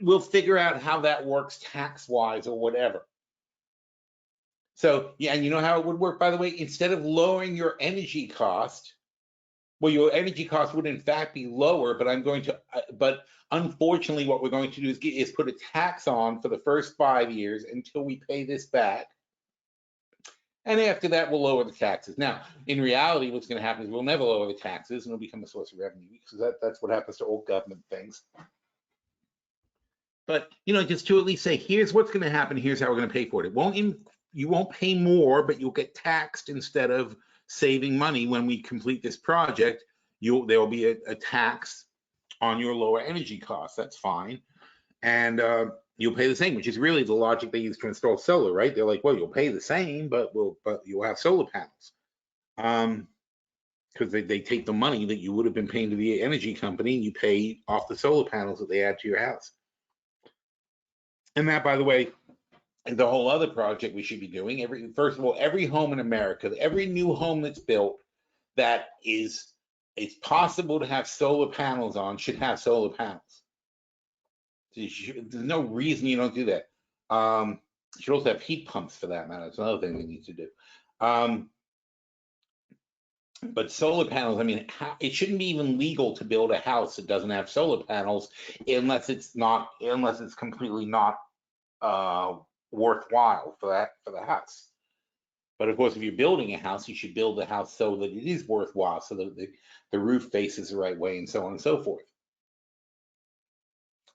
We'll figure out how that works tax-wise or whatever. So, yeah, and you know how it would work, by the way? Instead of lowering your energy cost, well, your energy cost would in fact be lower, but unfortunately, what we're going to do is put a tax on for the first 5 years until we pay this back. And after that, we'll lower the taxes. Now, in reality, what's going to happen is we'll never lower the taxes, and it'll become a source of revenue, because that's what happens to all government things. But, you know, just to at least say, here's what's going to happen, here's how we're going to pay for it. You won't pay more, but you'll get taxed instead of saving money. When we complete this project, there will be a tax on your lower energy costs. That's fine. And you'll pay the same, which is really the logic they use to install solar, right? They're like, well, you'll pay the same, but you'll have solar panels. Because they take the money that you would have been paying to the energy company and you pay off the solar panels that they add to your house. And that, by the way, the whole other project we should be doing. First of all, every home in America, every new home that's built that it's possible to have solar panels on should have solar panels. There's no reason you don't do that. You should also have heat pumps for that matter. It's another thing we need to do. But solar panels, I mean, it shouldn't be even legal to build a house that doesn't have solar panels unless it's completely not worthwhile for the house. But of course, if you're building a house, you should build the house so that it is worthwhile, so that the roof faces the right way, and so on and so forth.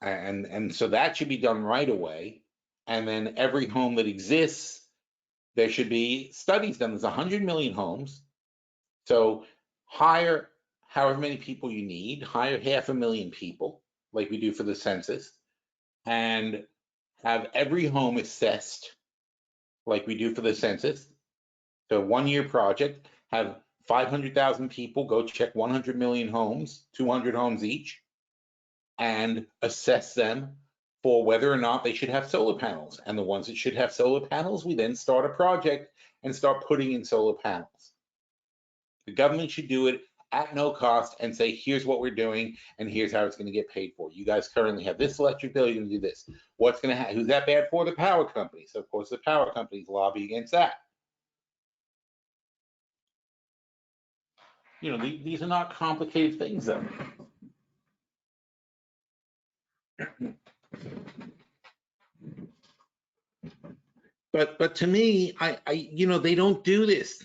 And so that should be done right away. And then every home that exists, there should be studies done. There's 100 million homes. So hire however many people you need, hire 500,000 people, like we do for the census, and have every home assessed like we do for the census. So 1 year project, have 500,000 people go check 100 million homes, 200 homes each, and assess them for whether or not they should have solar panels. And the ones that should have solar panels, we then start a project and start putting in solar panels. The government should do it at no cost and say, here's what we're doing and here's how it's going to get paid for. You guys currently have this electric bill, you're going to do this. What's going to happen? Who's that bad for? The power companies. So of course, the power companies lobby against that. You know, these are not complicated things, though. But to me, you know, they don't do this.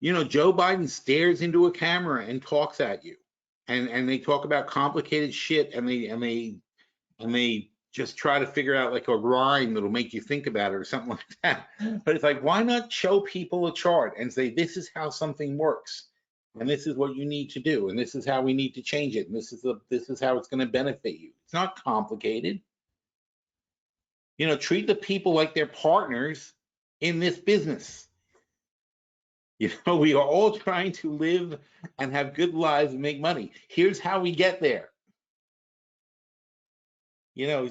You know, Joe Biden stares into a camera and talks at you, and they talk about complicated shit, and they just try to figure out like a rhyme that'll make you think about it or something like that. But it's like, why not show people a chart and say, this is how something works, and this is what you need to do, and this is how we need to change it, and this is how it's going to benefit you. It's not complicated. You know, treat the people like they're partners in this business. You know, we are all trying to live and have good lives and make money. Here's how we get there. You know,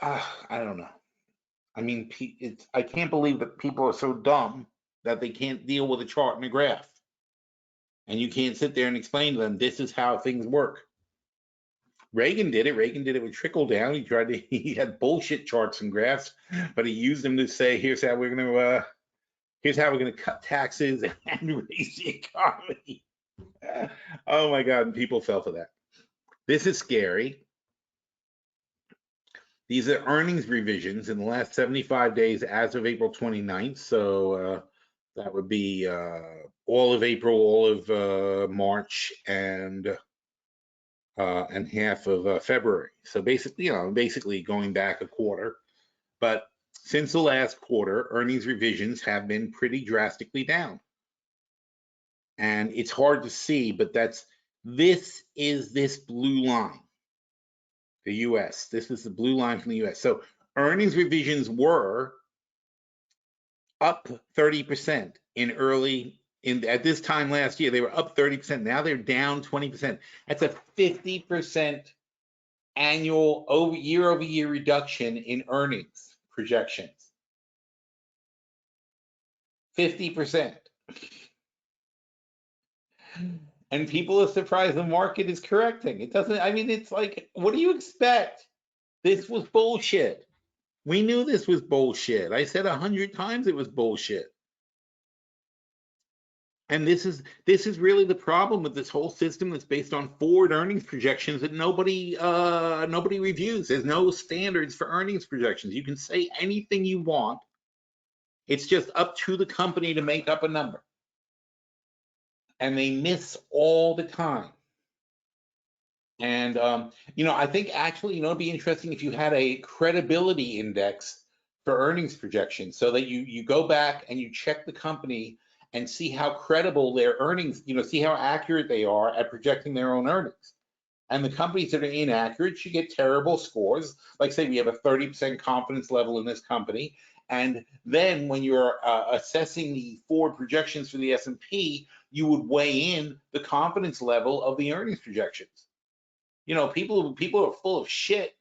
I don't know. I mean, I can't believe that people are so dumb that they can't deal with a chart and a graph. And you can't sit there and explain to them, this is how things work. Reagan did it. Reagan did it with trickle down. He had bullshit charts and graphs, but he used them to say, here's how we're going to cut taxes and raise the economy. Oh my God, and people fell for that. This is scary. These are earnings revisions in the last 75 days as of April 29th. So that would be all of April, all of March, and half of February. So basically, you know, basically going back a quarter. But since the last quarter, earnings revisions have been pretty drastically down. And it's hard to see, but this is this blue line, the US. This is the blue line from the US. So earnings revisions were up 30% at this time last year. They were up 30%. Now they're down 20%. That's a 50% annual year-over-year reduction in earnings projections. 50%. And people are surprised the market is correcting. It doesn't, I mean, it's like, what do you expect? This was bullshit. We knew this was bullshit. I said 100 times it was bullshit. And this is really the problem with this whole system that's based on forward earnings projections that nobody reviews. There's no standards for earnings projections. You can say anything you want. It's just up to the company to make up a number. And they miss all the time. And you know, I think actually, you know, it'd be interesting if you had a credibility index for earnings projections, so that you go back and you check the company and see how credible their earnings, you know, see how accurate they are at projecting their own earnings. And the companies that are inaccurate should get terrible scores. Like say we have a 30% confidence level in this company, and then when you're assessing the forward projections for the S&P, you would weigh in the confidence level of the earnings projections. You know, people are full of shit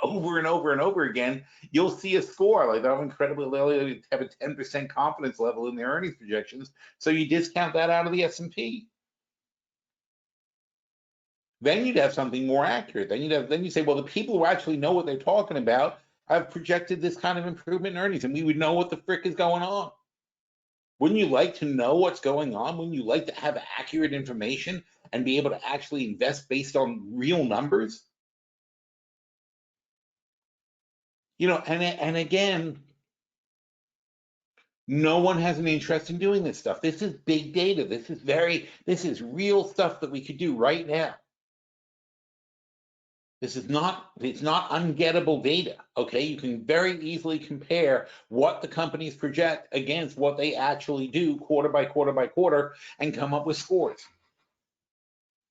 over and over and over again. You'll see a score like they'll have a 10% confidence level in their earnings projections, so you discount that out of the S&P. Then you'd have something more accurate. Then you say, well, the people who actually know what they're talking about have projected this kind of improvement in earnings, and we would know what the frick is going on. Wouldn't you like to know what's going on? Wouldn't you like to have accurate information and be able to actually invest based on real numbers? You know, and again, No one has an interest in doing this stuff. This is big data. This is real stuff that we could do right now. It's not ungettable data, okay? You can very easily compare what the companies project against what they actually do quarter by quarter by quarter and come up with scores.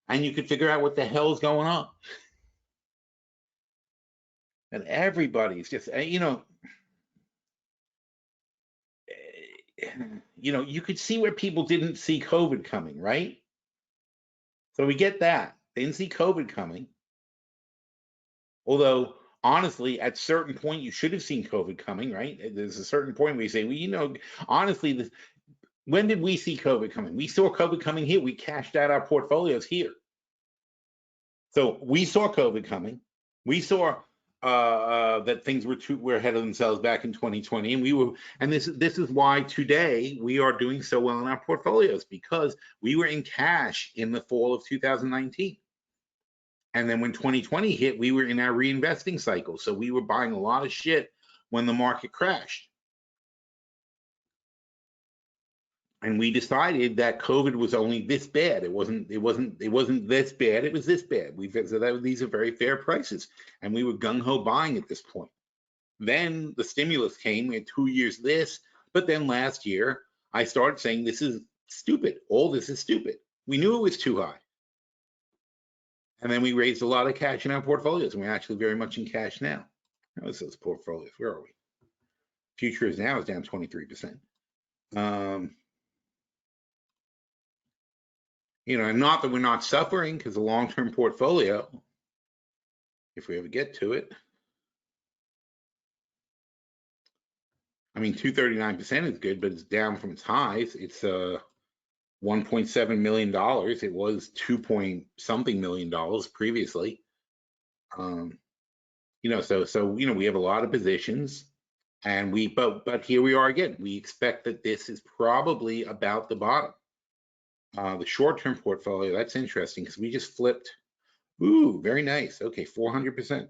And you can figure out what the hell's going on. And everybody's just, you could see where people didn't see COVID coming, right? So we get that. They didn't see COVID coming. Although, honestly, at a certain point, you should have seen COVID coming, right? There's a certain point where you say, well, honestly, when did we see COVID coming? We saw COVID coming here. We cashed out our portfolios here. So we saw COVID coming. We saw that things were ahead of themselves back in 2020, and this is why today we are doing so well in our portfolios, because we were in cash in the fall of 2019. And then when 2020 hit, we were in our reinvesting cycle. So we were buying a lot of shit when the market crashed. And we decided that COVID was only this bad. It wasn't this bad. It was this bad. These are very fair prices. And we were gung-ho buying at this point. Then the stimulus came. We had 2 years this. But then last year, I started saying, this is stupid. All this is stupid. We knew it was too high. And then we raised a lot of cash in our portfolios, and we're actually very much in cash now. Notice those portfolios. Where are we? Futures now is down 23%. And not that we're not suffering, because the long-term portfolio, if we ever get to it, 239% is good, but it's down from its highs. It's $1.7 million. It was 2-point-something million previously. So we have a lot of positions, and but here we are again. We expect that this is probably about the bottom. The short-term portfolio, that's interesting because we just flipped. Ooh, very nice. Okay, 400%.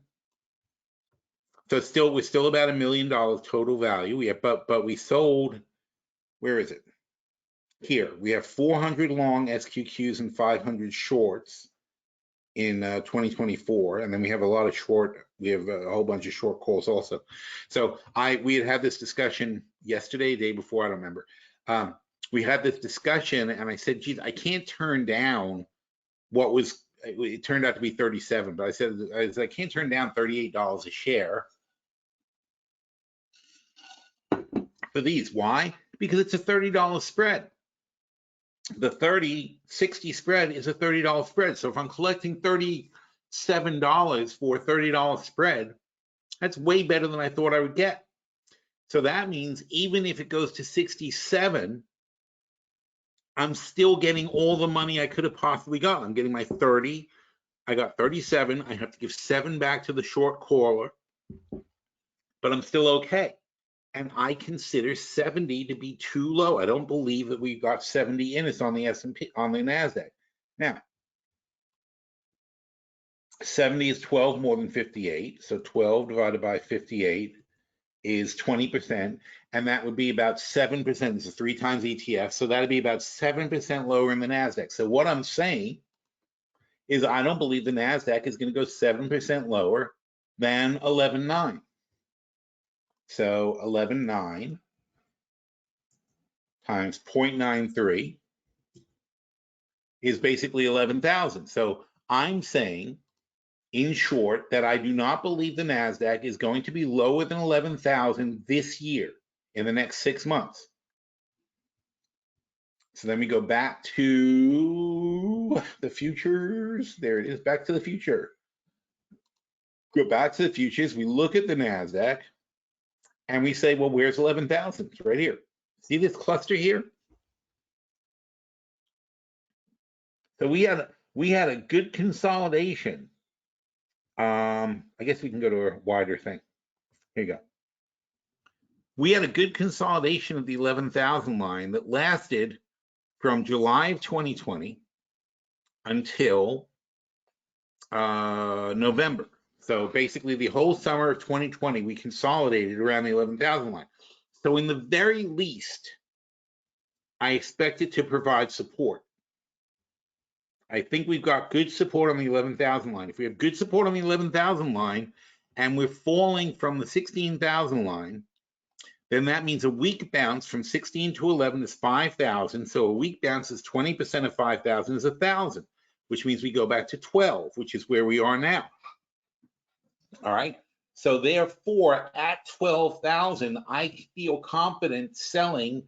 So we're still about $1 million total value. But we sold. Where is it? Here we have 400 long SQQs and 500 shorts in 2024, and then we have a lot of short. We have a whole bunch of short calls also. So we had this discussion yesterday, day before, I don't remember. We had this discussion, and I said, geez, I can't turn down what was. It turned out to be 37, but I said I can't turn down $38 a share for these. Why? Because it's a $30 spread. The 30-60 spread is a $30 spread. So if I'm collecting $37 for a $30 spread, that's way better than I thought I would get. So that means even if it goes to 67, I'm still getting all the money I could have possibly got. I'm getting my 30. I got 37. I have to give 7 back to the short caller, but I'm still okay. And I consider 70 to be too low. I don't believe that we've got 70 in us on the S&P, on the NASDAQ. Now, 70 is 12 more than 58. So 12 divided by 58 is 20. And that would be about 7%. This is 3 times ETF. So that'd be about 7% lower in the NASDAQ. So what I'm saying is I don't believe the NASDAQ is going to go 7% lower than 11.9. So 11.9 times 0.93 is basically 11,000. So I'm saying, in short, that I do not believe the NASDAQ is going to be lower than 11,000 this year in the next 6 months. So then we go back to the futures. There it is, back to the future. Go back to the futures. We look at the NASDAQ. And we say, well, where's 11,000? It's right here. See this cluster here? So we had a good consolidation. I guess we can go to a wider thing. Here you go. We had a good consolidation of the 11,000 line that lasted from July of 2020 until November. So basically the whole summer of 2020, we consolidated around the 11,000 line. So in the very least, I expect it to provide support. I think we've got good support on the 11,000 line. If we have good support on the 11,000 line and we're falling from the 16,000 line, then that means a weak bounce from 16 to 11 is 5,000. So a weak bounce is 20% of 5,000 is 1,000, which means we go back to 12, which is where we are now. All right. So therefore, at 12,000, I feel confident selling.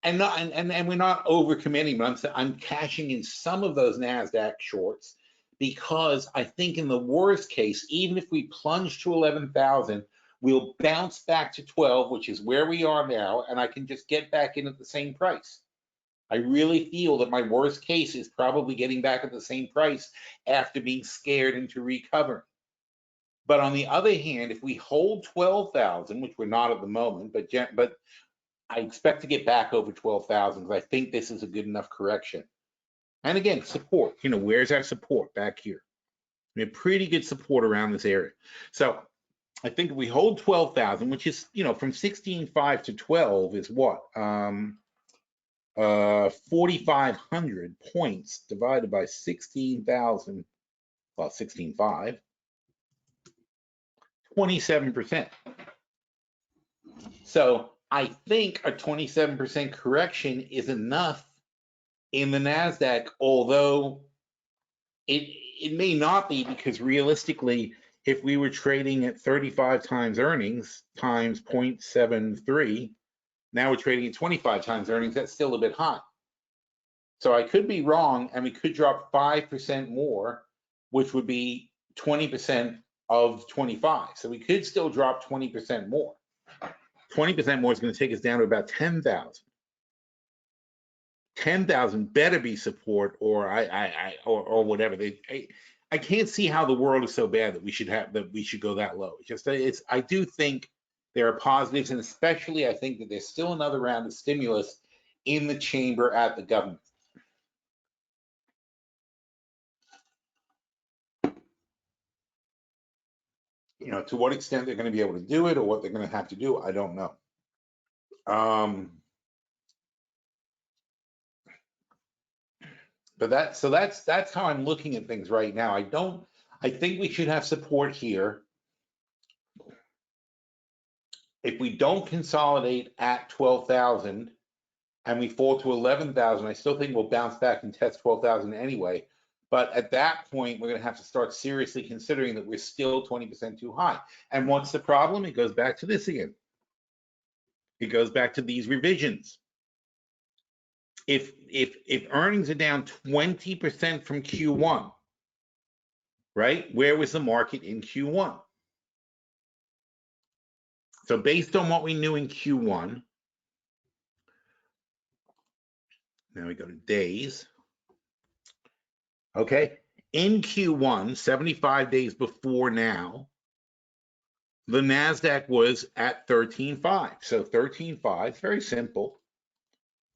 And we're not overcommitting, but I'm cashing in some of those NASDAQ shorts because I think in the worst case, even if we plunge to 11,000, we'll bounce back to 12, which is where we are now, and I can just get back in at the same price. I really feel that my worst case is probably getting back at the same price after being scared into recovering. But on the other hand, if we hold 12,000, which we're not at the moment, but I expect to get back over 12,000 because I think this is a good enough correction. And again, support, where's our support back here? We have pretty good support around this area. So I think if we hold 12,000, which is, from 16.5 to 12 is what? 4,500 points divided by 16,000, well, 16.5, 27%. So I think a 27% correction is enough in the NASDAQ, although it may not be, because realistically, if we were trading at 35 times earnings times 0.73, now we're trading at 25 times earnings, that's still a bit high. So I could be wrong, and we could drop 5% more, which would be 20% of 25. So we could still drop 20% more. 20% more is going to take us down to about 10,000. 10,000 better be support, or whatever. I can't see how the world is so bad that we should go that low. I do think there are positives, and especially I think that there's still another round of stimulus in the chamber at the government. To what extent they're going to be able to do it or what they're going to have to do, I don't know. But that's how I'm looking at things right now. I think we should have support here. If we don't consolidate at 12,000 and we fall to 11,000, I still think we'll bounce back and test 12,000 anyway. But at that point, we're going to have to start seriously considering that we're still 20% too high. And what's the problem? It goes back to this again. It goes back to these revisions. If earnings are down 20% from Q1, right? Where was the market in Q1? So based on what we knew in Q1, now we go to days. Okay, in Q1, 75 days before now, the NASDAQ was at 13.5. So 13.5, very simple.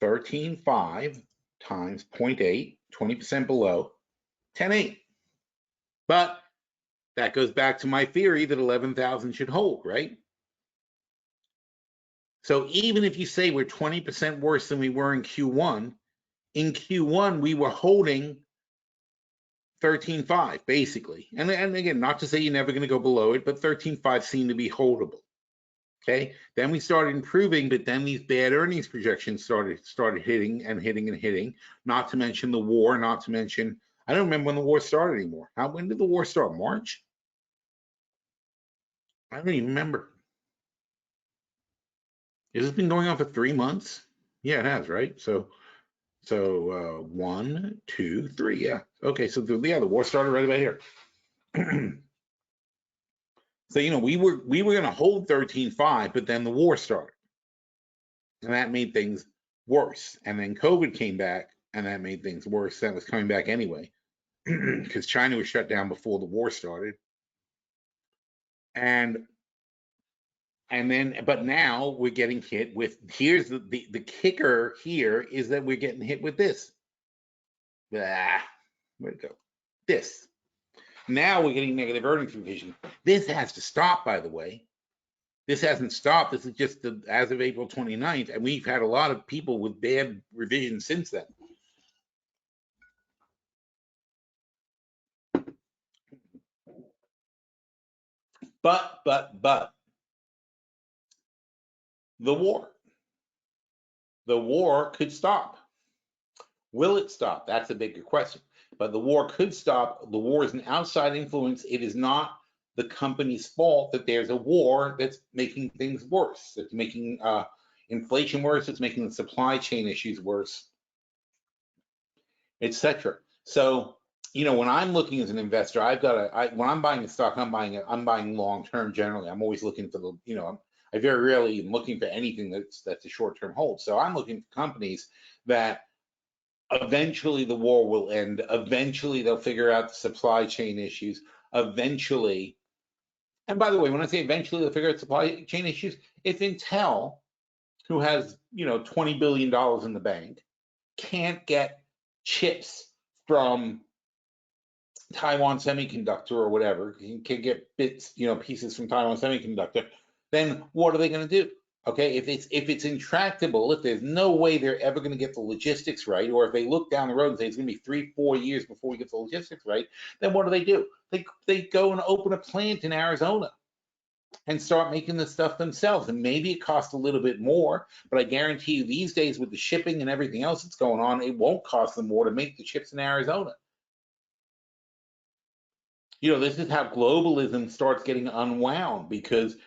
13.5 times 0.8, 20% below, 10.8. But that goes back to my theory that 11,000 should hold, right? So even if you say we're 20% worse than we were in Q1 we were holding 13.5 basically. And again, not to say you're never going to go below it, but 13.5 seemed to be holdable. Okay, then we started improving, but then these bad earnings projections started hitting and hitting and hitting. Not to mention the war. Not to mention, I don't remember when the war started anymore. When did the war start? March? I don't even remember. Has this been going on for 3 months? Yeah, it has, right? So 1, 2, 3. Yeah. Okay. So the war started right about here. So we were going to hold 13.5, but then the war started, and that made things worse. And then COVID came back, and that made things worse. That was coming back anyway, because China was shut down before the war started. But now we're getting hit with, here's the kicker here is that we're getting hit with this. Where'd it go? This. Now we're getting negative earnings revision. This has to stop, by the way. This hasn't stopped. This is just as of April 29th, and we've had a lot of people with bad revisions since then. But the war could stop. Will it stop? That's a bigger question. But the war could stop. The war is an outside influence. It is not the company's fault that there's a war that's making things worse. It's making inflation worse. It's making the supply chain issues worse, etc. So, you know, when I'm looking as an investor, when I'm buying a stock, I'm buying long term generally. I'm always looking for the, you know, I very rarely am looking for anything that's a short term hold. So I'm looking for companies that eventually the war will end. Eventually they'll figure out the supply chain issues. Eventually, and by the way, when I say eventually they'll figure out supply chain issues, if Intel, who has, you know, $20 billion in the bank, can't get chips from Taiwan Semiconductor or whatever, you can get bits, you know, pieces from Taiwan Semiconductor, then what are they going to do? Okay, if it's intractable, if there's no way they're ever going to get the logistics right, or if they look down the road and say it's going to be 3-4 years before we get the logistics right, then what do? They go and open a plant in Arizona and start making the stuff themselves. And maybe it costs a little bit more, but I guarantee you these days with the shipping and everything else that's going on, it won't cost them more to make the chips in Arizona. You know, this is how globalism starts getting unwound, because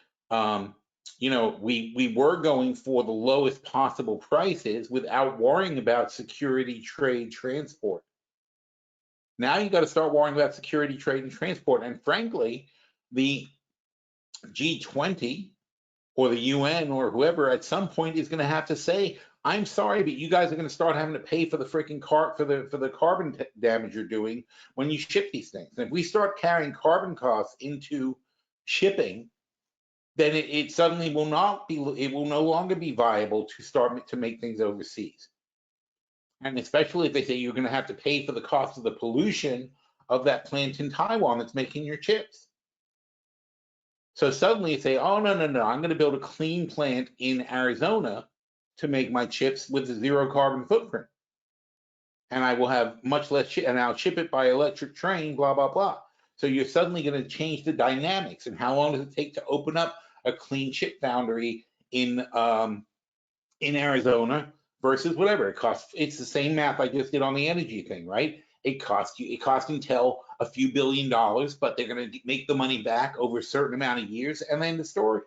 you know, we were going for the lowest possible prices without worrying about security, trade, transport. Now you got to start worrying about security, trade, and transport. And frankly, the G20 or the UN or whoever at some point is going to have to say, I'm sorry, but you guys are going to start having to pay for the freaking for the carbon damage you're doing when you ship these things. And if we start carrying carbon costs into shipping, then it suddenly will not be, it will no longer be viable to start to make things overseas. And especially if they say you're going to have to pay for the cost of the pollution of that plant in Taiwan that's making your chips. So suddenly you say, oh, no, I'm going to build a clean plant in Arizona to make my chips with a zero carbon footprint. And I will have much less, and I'll ship it by electric train, blah, blah, blah. So you're suddenly going to change the dynamics. And how long does it take to open up a clean chip foundry in Arizona versus whatever it costs? It's the same math I just did on the energy thing, right? It cost Intel a few $1 billion, but they're going to make the money back over a certain amount of years, and then the story.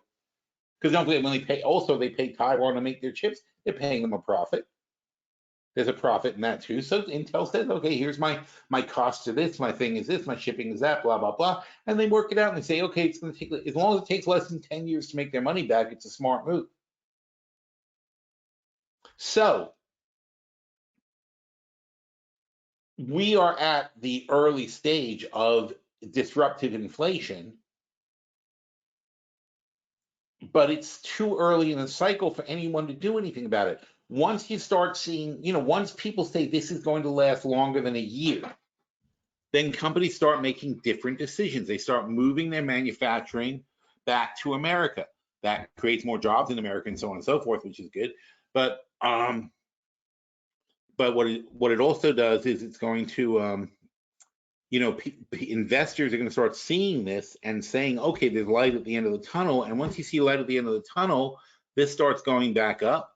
Because don't forget, when they pay, also they pay Taiwan to make their chips, they're paying them a profit. There's a profit in that too. So Intel says, okay, here's my cost to this, my thing is this, my shipping is that, blah, blah, blah. And they work it out and they say, okay, it's going to take, as long as it takes less than 10 years to make their money back, it's a smart move. So we are at the early stage of disruptive inflation, but it's too early in the cycle for anyone to do anything about it. Once you start seeing, you know, once people say this is going to last longer than a year, then companies start making different decisions. They start moving their manufacturing back to America. That creates more jobs in America and so on and so forth, which is good. But what it also does is it's going to you know, investors are going to start seeing this and saying, okay, there's light at the end of the tunnel. And once you see light at the end of the tunnel, this starts going back up.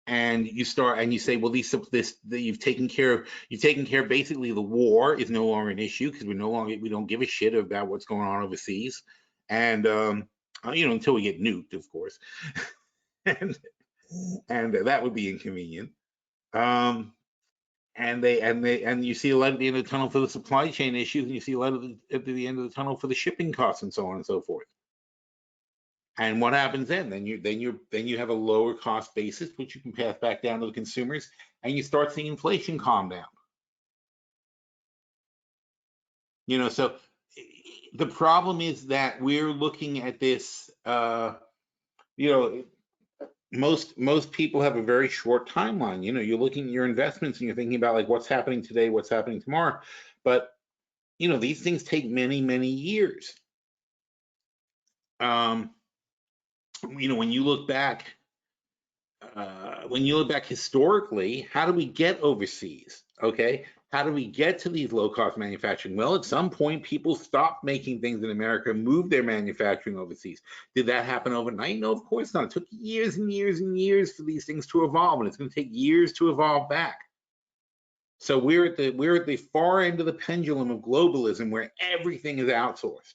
And you start and you say, well, you've taken care of basically the war is no longer an issue because we don't give a shit about what's going on overseas. And you know, until we get nuked, of course. and that would be inconvenient. And you see a light at the end of the tunnel for the supply chain issues, and you see a light at the end of the tunnel for the shipping costs and so on and so forth. And what happens then? Then you have a lower cost basis, which you can pass back down to the consumers, and you start seeing inflation calm down. You know, so the problem is that we're looking at this. You know, most people have a very short timeline. You know, you're looking at your investments and you're thinking about like what's happening today, what's happening tomorrow. But you know, these things take many years. when you look back, historically, how do we get overseas? Okay, how do we get to these low-cost manufacturing? Well, at some point, people stopped making things in America, moved their manufacturing overseas. Did that happen overnight? No, of course not. It took years and years and years for these things to evolve, and it's going to take years to evolve back. So we're at the far end of the pendulum of globalism, where everything is outsourced.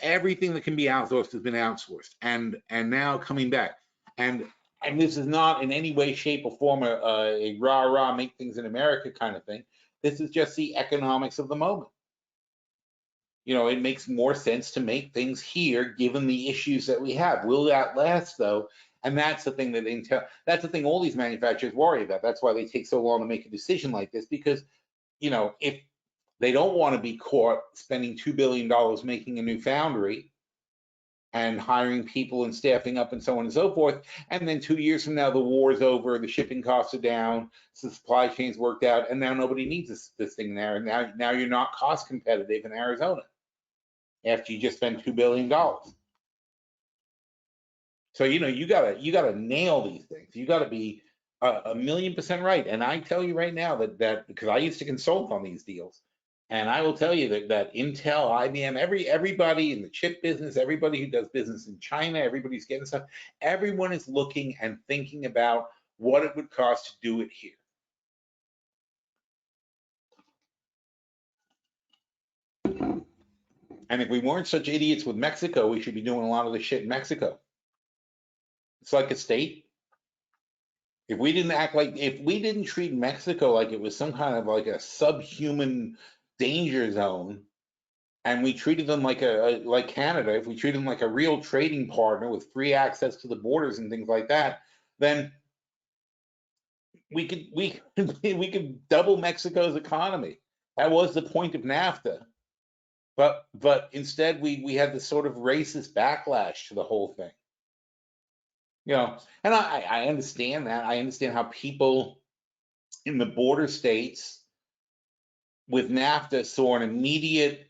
Everything that can be outsourced has been outsourced, and now coming back. And this is not in any way, shape, or form a rah-rah make things in America kind of thing. This is just the economics of the moment. It makes more sense to make things here given the issues that we have. Will that last though? And that's the thing that's the thing all these manufacturers worry about. That's why they take so long to make a decision like this, because if they don't want to be caught spending $2 billion making a new foundry and hiring people and staffing up and so on and so forth, and then 2 years from now the war is over, the shipping costs are down, the supply chains worked out, and now nobody needs this thing there, and now you're not cost competitive in Arizona after you just spent $2 billion. So you gotta nail these things. You gotta be a million% right. And I tell you right now that because I used to consult on these deals, and I will tell you that Intel, IBM, everybody in the chip business, everybody who does business in China, everybody's getting stuff. Everyone is looking and thinking about what it would cost to do it here. And if we weren't such idiots with Mexico, we should be doing a lot of the shit in Mexico. It's like a state. If we didn't treat Mexico like it was some kind of like a subhuman danger zone, and we treated them like Canada, if we treated them like a real trading partner with free access to the borders and things like that, then we could double Mexico's economy. That was the point of NAFTA. But instead we had this sort of racist backlash to the whole thing. And I understand that. I understand how people in the border states with NAFTA saw an immediate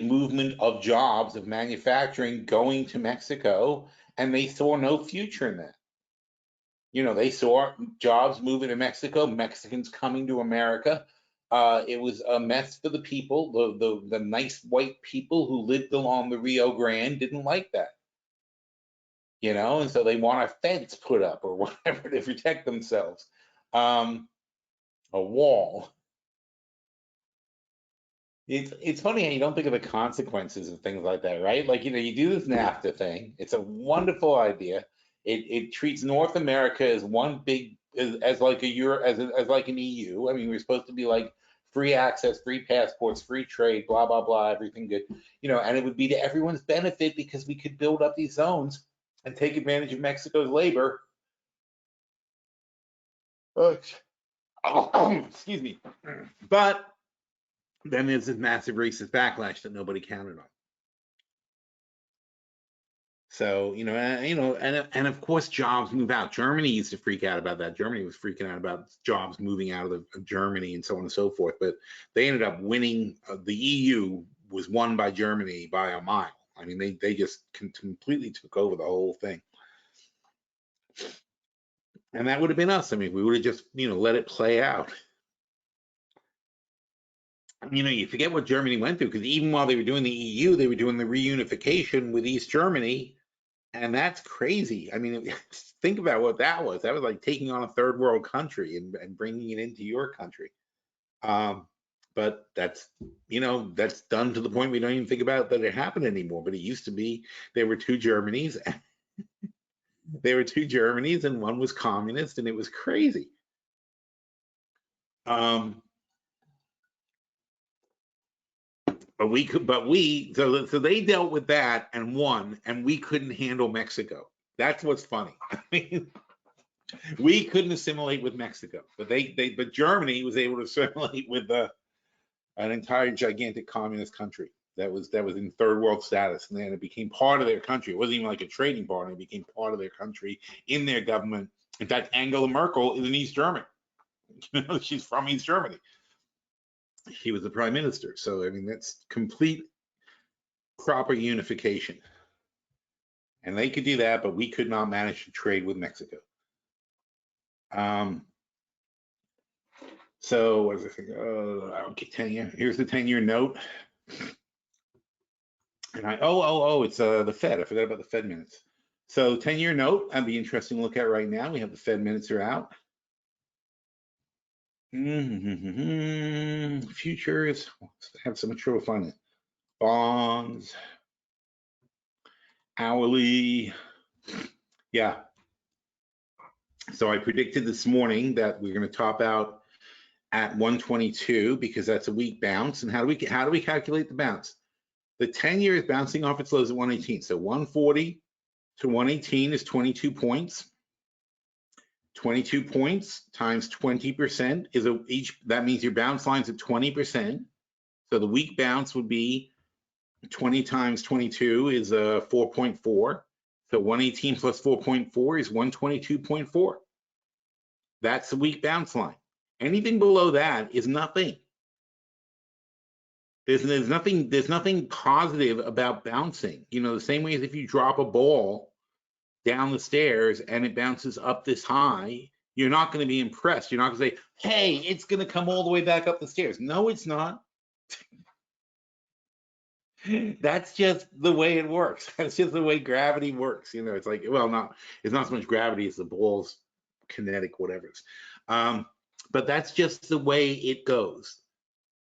movement of jobs, of manufacturing going to Mexico, and they saw no future in that. They saw jobs moving to Mexico, Mexicans coming to America. It was a mess for the people. The nice white people who lived along the Rio Grande didn't like that. And so they want a fence put up or whatever to protect themselves. A wall. It's funny how you don't think of the consequences of things like that, right? Like, you do this NAFTA thing. It's a wonderful idea. It treats North America as one big, as like like an EU. I mean, we're supposed to be like free access, free passports, free trade, blah, blah, blah, everything good. And it would be to everyone's benefit because we could build up these zones and take advantage of Mexico's labor. Excuse me. But then there's this massive racist backlash that nobody counted on. So, and of course jobs move out. Germany used to freak out about that. Germany was freaking out about jobs moving out of Germany and so on and so forth. But they ended up winning. The EU was won by Germany by a mile. I mean, they just completely took over the whole thing. And that would have been us. I mean, we would have just, let it play out. You forget what Germany went through, because even while they were doing the EU, they were doing the reunification with East Germany. And that's crazy. I mean, think about what that was. That was like taking on a third world country and bringing it into your country. But that's done to the point we don't even think about that it happened anymore. But it used to be there were two Germanys. There were two Germanys, and one was communist, and it was crazy. So they dealt with that and won, and we couldn't handle Mexico. That's what's funny. I mean, we couldn't assimilate with Mexico, but but Germany was able to assimilate with an entire gigantic communist country that was in third world status, and then it became part of their country. It wasn't even like a trading partner; it became part of their country in their government. In fact, Angela Merkel is an East German. She's from East Germany. She was the prime minister. So I mean, that's complete proper unification. And they could do that, but we could not manage to trade with Mexico. So what was I thinking? Okay, 10-year. Here's the 10-year note. And it's the Fed. I forgot about the Fed minutes. So 10-year note, that'd be interesting to look at right now. We have the Fed minutes are out. Futures, I have so much trouble finding it. Bonds, hourly, yeah. So I predicted this morning that we're going to top out at 122 because that's a weak bounce. And how do we calculate the bounce? The 10-year is bouncing off its lows at 118. So 140 to 118 is 22 points. 22 points times 20% is that means your bounce line's at 20%. So the weak bounce would be 20 times 22 is 4.4. So 118 plus 4.4 is 122.4. That's the weak bounce line. Anything below that is nothing. There's nothing positive about bouncing. You know, the same way as if you drop a ball down the stairs and it bounces up this high, you're not going to be impressed. You're not going to say, hey, it's going to come all the way back up the stairs. No, it's not. That's just the way it works. That's just the way gravity works. You know, it's like, well, it's not so much gravity as the ball's kinetic, whatever. But that's just the way it goes.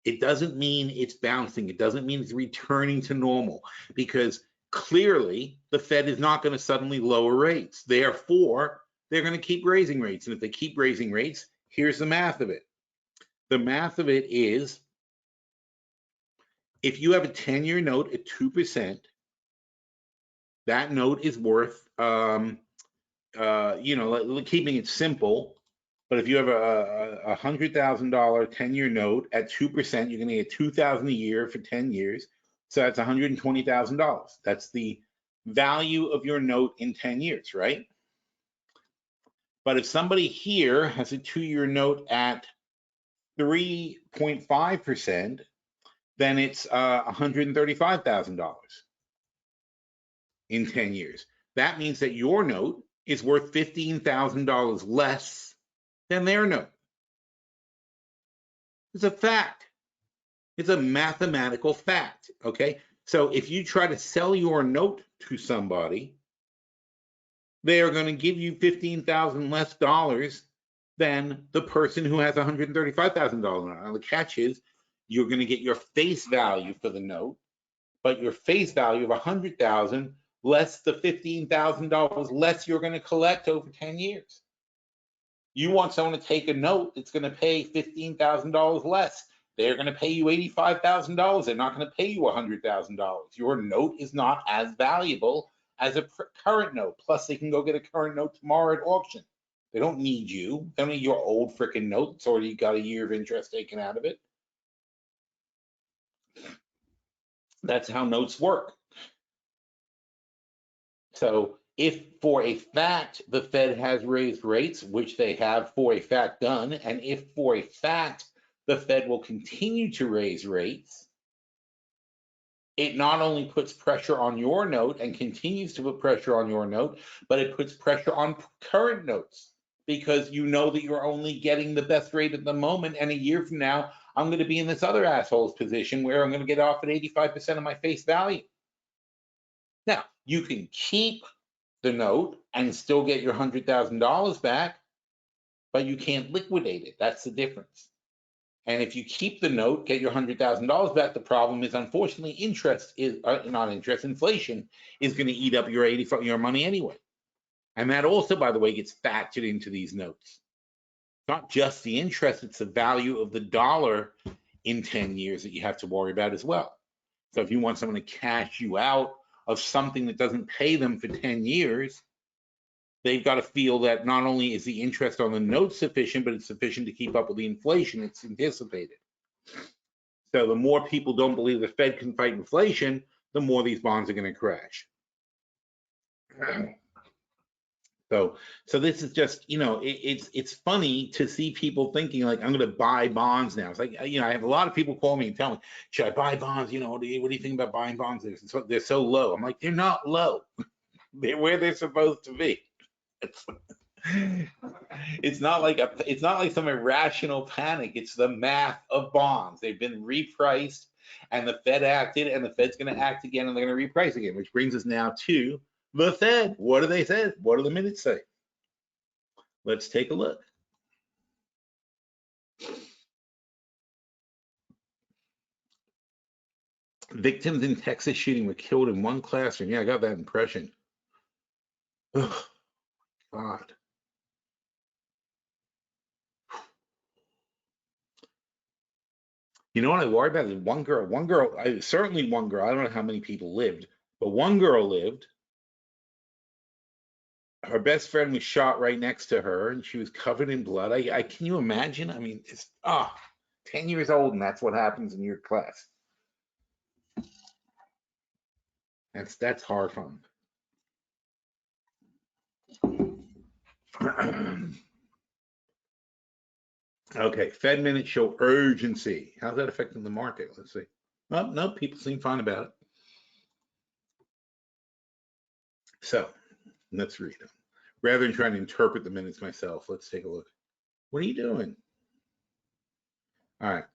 It doesn't mean it's bouncing. It doesn't mean it's returning to normal, because clearly the Fed is not going to suddenly lower rates. Therefore, they're going to keep raising rates. And if they keep raising rates, here's the math of it. The math of it is, if you have a 10-year note at 2%, that note is worth, keeping it simple, but if you have a $100,000 10-year note at 2%, you're going to get $2,000 a year for 10 years. So that's $120,000. That's the value of your note in 10 years, right? But if somebody here has a 2-year note at 3.5%, then it's $135,000 in 10 years. That means that your note is worth $15,000 less than their note. It's a fact. It's a mathematical fact, okay? So if you try to sell your note to somebody, they are going to give you $15,000 less dollars than the person who has $135,000. Now, the catch is you're going to get your face value for the note, but your face value of $100,000 less the $15,000 less you're going to collect over 10 years. You want someone to take a note that's going to pay $15,000 less. They're going to pay you $85,000. They're not going to pay you $100,000. Your note is not as valuable as a current note. Plus, they can go get a current note tomorrow at auction. They don't need you. They don't need your old freaking note that's already got a year of interest taken out of it. That's how notes work. So if for a fact the Fed has raised rates, which they have for a fact done, and if for a fact the Fed will continue to raise rates, it not only puts pressure on your note and continues to put pressure on your note, but it puts pressure on current notes, because you know that you're only getting the best rate at the moment, and a year from now, I'm going to be in this other asshole's position where I'm going to get off at 85% of my face value. Now, you can keep the note and still get your $100,000 back, but you can't liquidate it. That's the difference. And if you keep the note, get your $100,000 back, the problem is, unfortunately, inflation is going to eat up your money anyway. And that also, by the way, gets factored into these notes. It's not just the interest, it's the value of the dollar in 10 years that you have to worry about as well. So if you want someone to cash you out of something that doesn't pay them for 10 years, they've got to feel that not only is the interest on the note sufficient, but it's sufficient to keep up with the inflation it's anticipated. So the more people don't believe the Fed can fight inflation, the more these bonds are going to crash. So this is just, it's funny to see people thinking like, I'm going to buy bonds now. It's like, I have a lot of people call me and tell me, should I buy bonds? What do you think about buying bonds? They're so low. I'm like, they're not low. They're where they're supposed to be. It's not like some irrational panic. It's the math of bonds. They've been repriced, and the Fed acted, and the Fed's going to act again, and they're going to reprice again, which brings us now to the Fed. What do they say? What do the minutes say? Let's take a look. Victims in Texas shooting were killed in one classroom. Yeah, I got that impression. Oh, God. You know what I worry about is one girl, certainly one girl, I don't know how many people lived, but one girl lived. Her best friend was shot right next to her, and she was covered in blood. Can you imagine? I mean, it's 10 years old, and that's what happens in your class. That's horrifying. Okay, Fed minutes show urgency. How's that affecting the market? Let's see. Oh, no, people seem fine about it. So let's read them. Rather than trying to interpret the minutes myself, let's take a look. What are you doing? All right.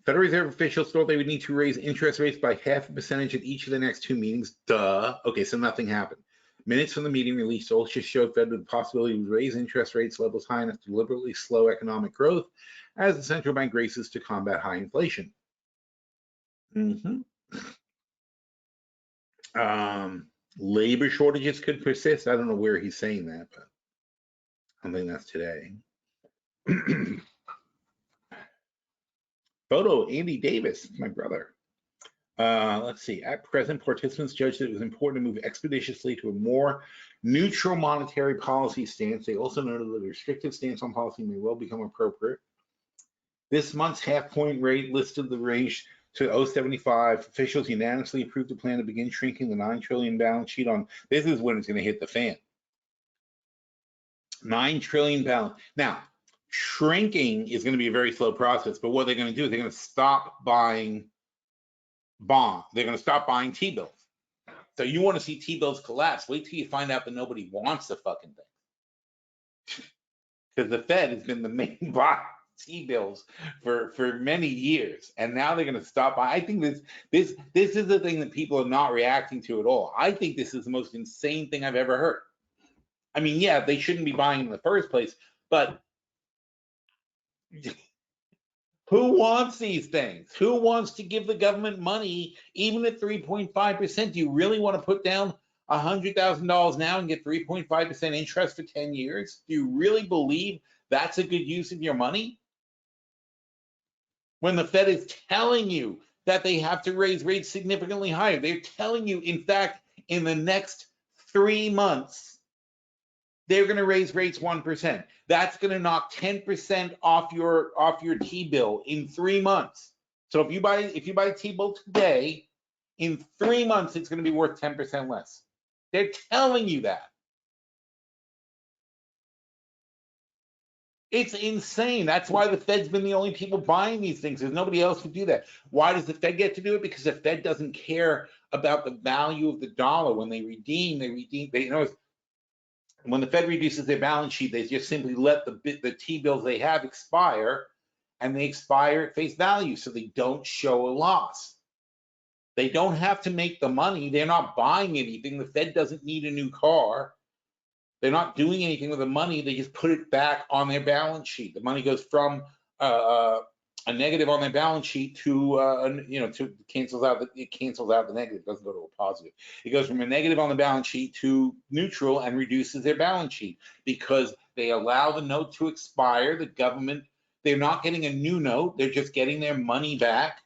Federal Reserve officials thought they would need to raise interest rates by 0.5% at each of the next two meetings. Duh. Okay, so nothing happened. Minutes from the meeting released also showed Fed with the possibility to raise interest rates levels high enough to deliberately slow economic growth as the central bank races to combat high inflation. Labor shortages could persist. I don't know where he's saying that, but I think that's today. Photo, Andy Davis, my brother. Let's see. At present, participants judged that it was important to move expeditiously to a more neutral monetary policy stance. They also noted that a restrictive stance on policy may well become appropriate. This month's half-point rate listed the range to 0.75. Officials unanimously approved the plan to begin shrinking the $9 trillion balance sheet on. This is when it's going to hit the fan. $9 trillion balance. Now, shrinking is going to be a very slow process, but what they're going to do is they're going to stop buying bonds. They're going to stop buying T-bills. So you want to see T-bills collapse, wait till you find out that nobody wants the fucking thing. Because the Fed has been the main buyer of T-bills for many years, and now they're going to stop. I think this is the thing that people are not reacting to at all. I think this is the most insane thing I've ever heard. I mean, yeah, they shouldn't be buying in the first place, but who wants these things? Who wants to give the government money, even at 3.5%? Do you really want to put down $100,000 now and get 3.5% interest for 10 years? Do you really believe that's a good use of your money? When the Fed is telling you that they have to raise rates significantly higher, they're telling you, in fact, in the next 3 months, they're going to raise rates 1%. That's going to knock 10% off your T-bill in 3 months. So if you buy a T-bill today, in 3 months it's going to be worth 10% less. They're telling you that. It's insane. That's why the Fed's been the only people buying these things. There's nobody else who do that. Why does the Fed get to do it? Because the Fed doesn't care about the value of the dollar. When they redeem, when the Fed reduces their balance sheet, they just simply let the T-bills they have expire, and they expire at face value, so they don't show a loss. They don't have to make the money. They're not buying anything. The Fed doesn't need a new car. They're not doing anything with the money. They just put it back on their balance sheet. The money goes from a negative on their balance sheet to it cancels out the negative. It doesn't go to a positive. It goes from a negative on the balance sheet to neutral and reduces their balance sheet because they allow the note to expire. The government, they're not getting a new note. They're just getting their money back.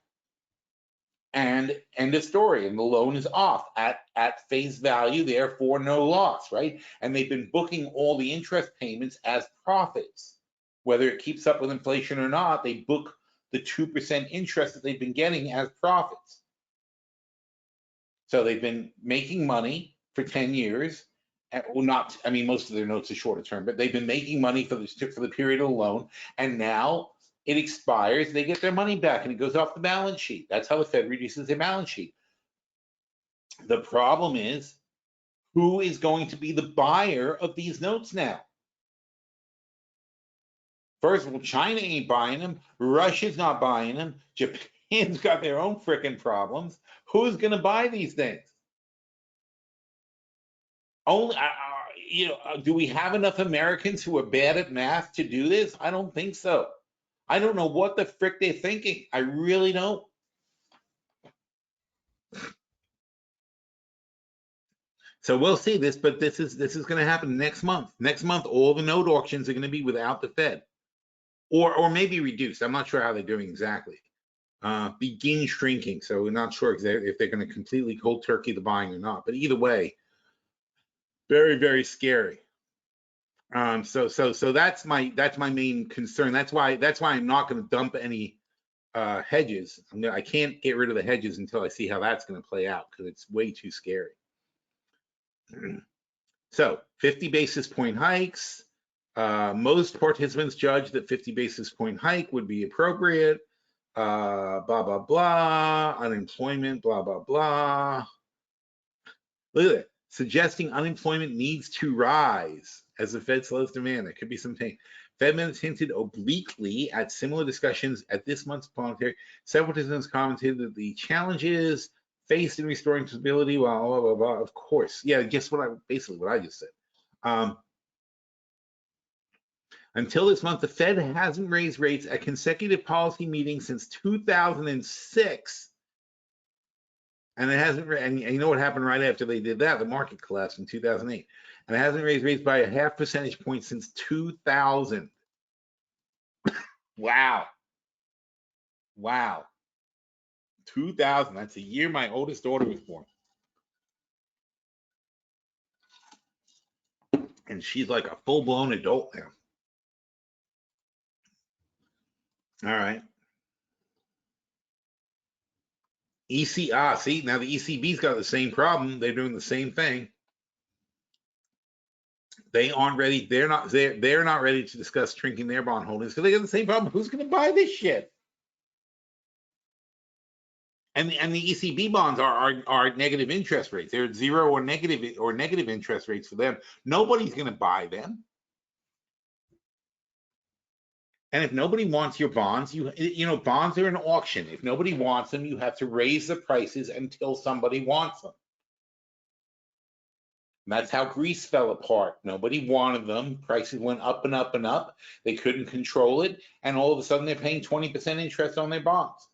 And end of story. And the loan is off at face value, therefore no loss, right? And they've been booking all the interest payments as profits. Whether it keeps up with inflation or not, they book the 2% interest that they've been getting as profits. So they've been making money for 10 years, well, not, I mean, most of their notes are shorter term, but they've been making money for the period of the loan, and now it expires, they get their money back and it goes off the balance sheet. That's how the Fed reduces their balance sheet. The problem is, who is going to be the buyer of these notes now? First of all, China ain't buying them. Russia's not buying them. Japan's got their own freaking problems. Who's going to buy these things? Only, do we have enough Americans who are bad at math to do this? I don't think so. I don't know what the frick they're thinking. I really don't. So we'll see this, but this is going to happen next month. Next month, all the note auctions are going to be without the Fed, or maybe reduced. I'm not sure how they're doing exactly. Begin shrinking. So we're not sure if they're going to completely cold turkey the buying or not. But either way, very, very scary. So that's my main concern. That's why I'm not going to dump any hedges. I can't get rid of the hedges until I see how that's going to play out, because it's way too scary. So 50 basis point hikes. Most participants judge that 50 basis point hike would be appropriate. Blah, blah, blah. Unemployment, blah, blah, blah. Look at that. Suggesting unemployment needs to rise as the Fed slows demand. There could be some pain. Fed minutes hinted obliquely at similar discussions at this month's monetary. Several participants commented that the challenges faced in restoring stability, blah, blah, blah, blah. Of course. Yeah, guess what basically what I just said. Until this month, the Fed hasn't raised rates at consecutive policy meetings since 2006. And it hasn't, and you know what happened right after they did that? The market collapsed in 2008. And it hasn't raised rates by a half percentage point since 2000. Wow. Wow. 2000, that's the year my oldest daughter was born. And she's like a full-blown adult now. All right. See, now the ECB's got the same problem. They're doing the same thing. They aren't ready. They're not ready to discuss shrinking their bond holdings because they got the same problem. Who's going to buy this shit? And the ECB bonds are negative interest rates. They're zero or negative interest rates for them. Nobody's going to buy them. And if nobody wants your bonds, bonds are an auction. If nobody wants them, you have to raise the prices until somebody wants them. And that's how Greece fell apart. Nobody wanted them. Prices went up and up and up. They couldn't control it, and all of a sudden they're paying 20% interest on their bonds,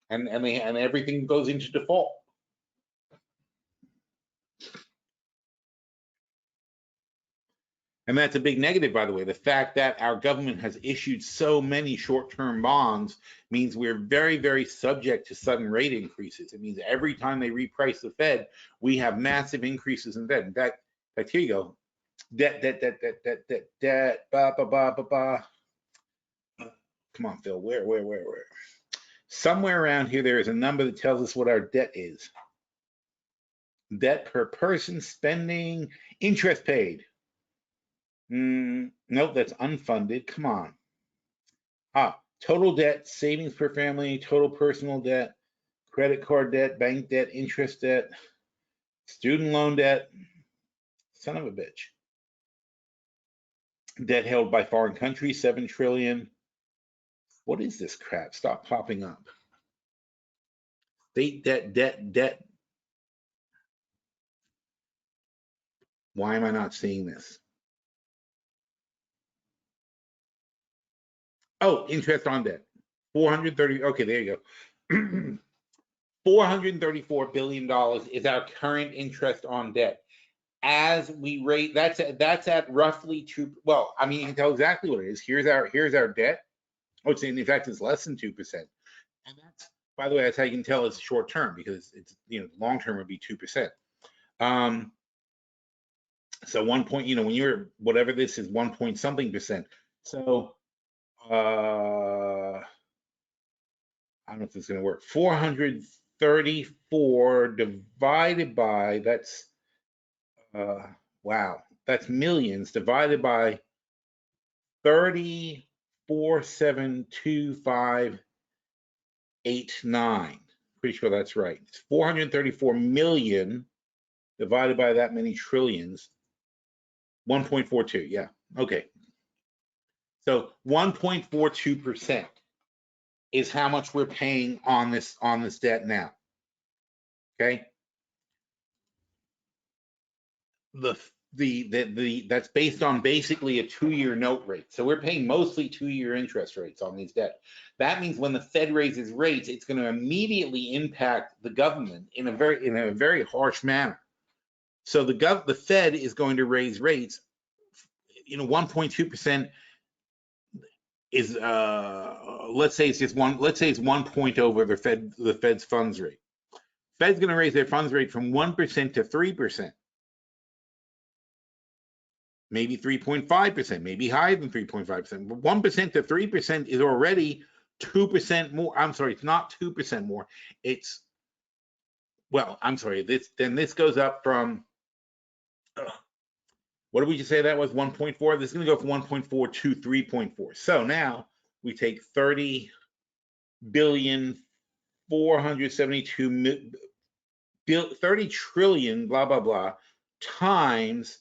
and everything goes into default. And that's a big negative, by the way. The fact that our government has issued so many short-term bonds means we're very, very subject to sudden rate increases. It means every time they reprice the Fed, we have massive increases in debt. In fact, here you go. Debt. Ba, ba, ba, ba, ba. Come on, Phil. Where? Somewhere around here, there is a number that tells us what our debt is. Debt per person, spending, interest paid. Nope, that's unfunded. Come on. Total debt, savings per family, total personal debt, credit card debt, bank debt, interest debt, student loan debt. Son of a bitch. Debt held by foreign countries, 7 trillion. What is this crap? Stop popping up. State debt. Why am I not seeing this? Oh, interest on debt. 430. Okay, there you go. $434 billion is our current interest on debt. As we rate, that's at roughly 2. Well, I mean, you can tell exactly what it is. Here's our debt. Oh, it's in fact it's less than 2%. And that's, by the way, that's how you can tell it's short term, because it's, long term would be 2%. So 1 point, when you're whatever this is, 1 point something percent. So I don't know if this is going to work. 434 divided by, that's Wow, that's millions divided by 34,725,89. Pretty sure that's right. It's 434 million divided by that many trillions. 1.42, yeah, okay. So 1.42% is how much we're paying on this debt now. Okay. That's based on basically a 2-year note rate. So we're paying mostly 2-year interest rates on these debt. That means when the Fed raises rates, it's going to immediately impact the government in a very harsh manner. So the Fed is going to raise rates. 1.2% is let's say it's 1 point over the Fed's funds rate. Fed's going to raise their funds rate from 1% to 3%. Maybe 3.5%, maybe higher than 3.5%. But 1% to 3% is already 2% more. I'm sorry, it's not 2% more. It's, well, I'm sorry, this goes up from, what did we just say that was, 1.4? This is going to go from 1.4 to 3.4. So now we take 30 billion 472 30 trillion blah blah blah times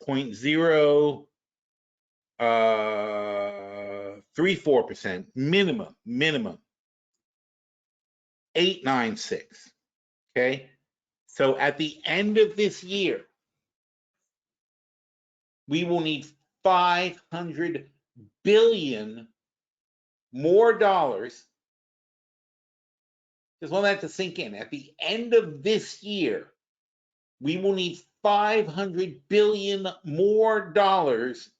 0.034% minimum 896. Okay, so at the end of this year we will need 500 billion more dollars. Just want that to sink in. At the end of this year, we will need 500 billion more dollars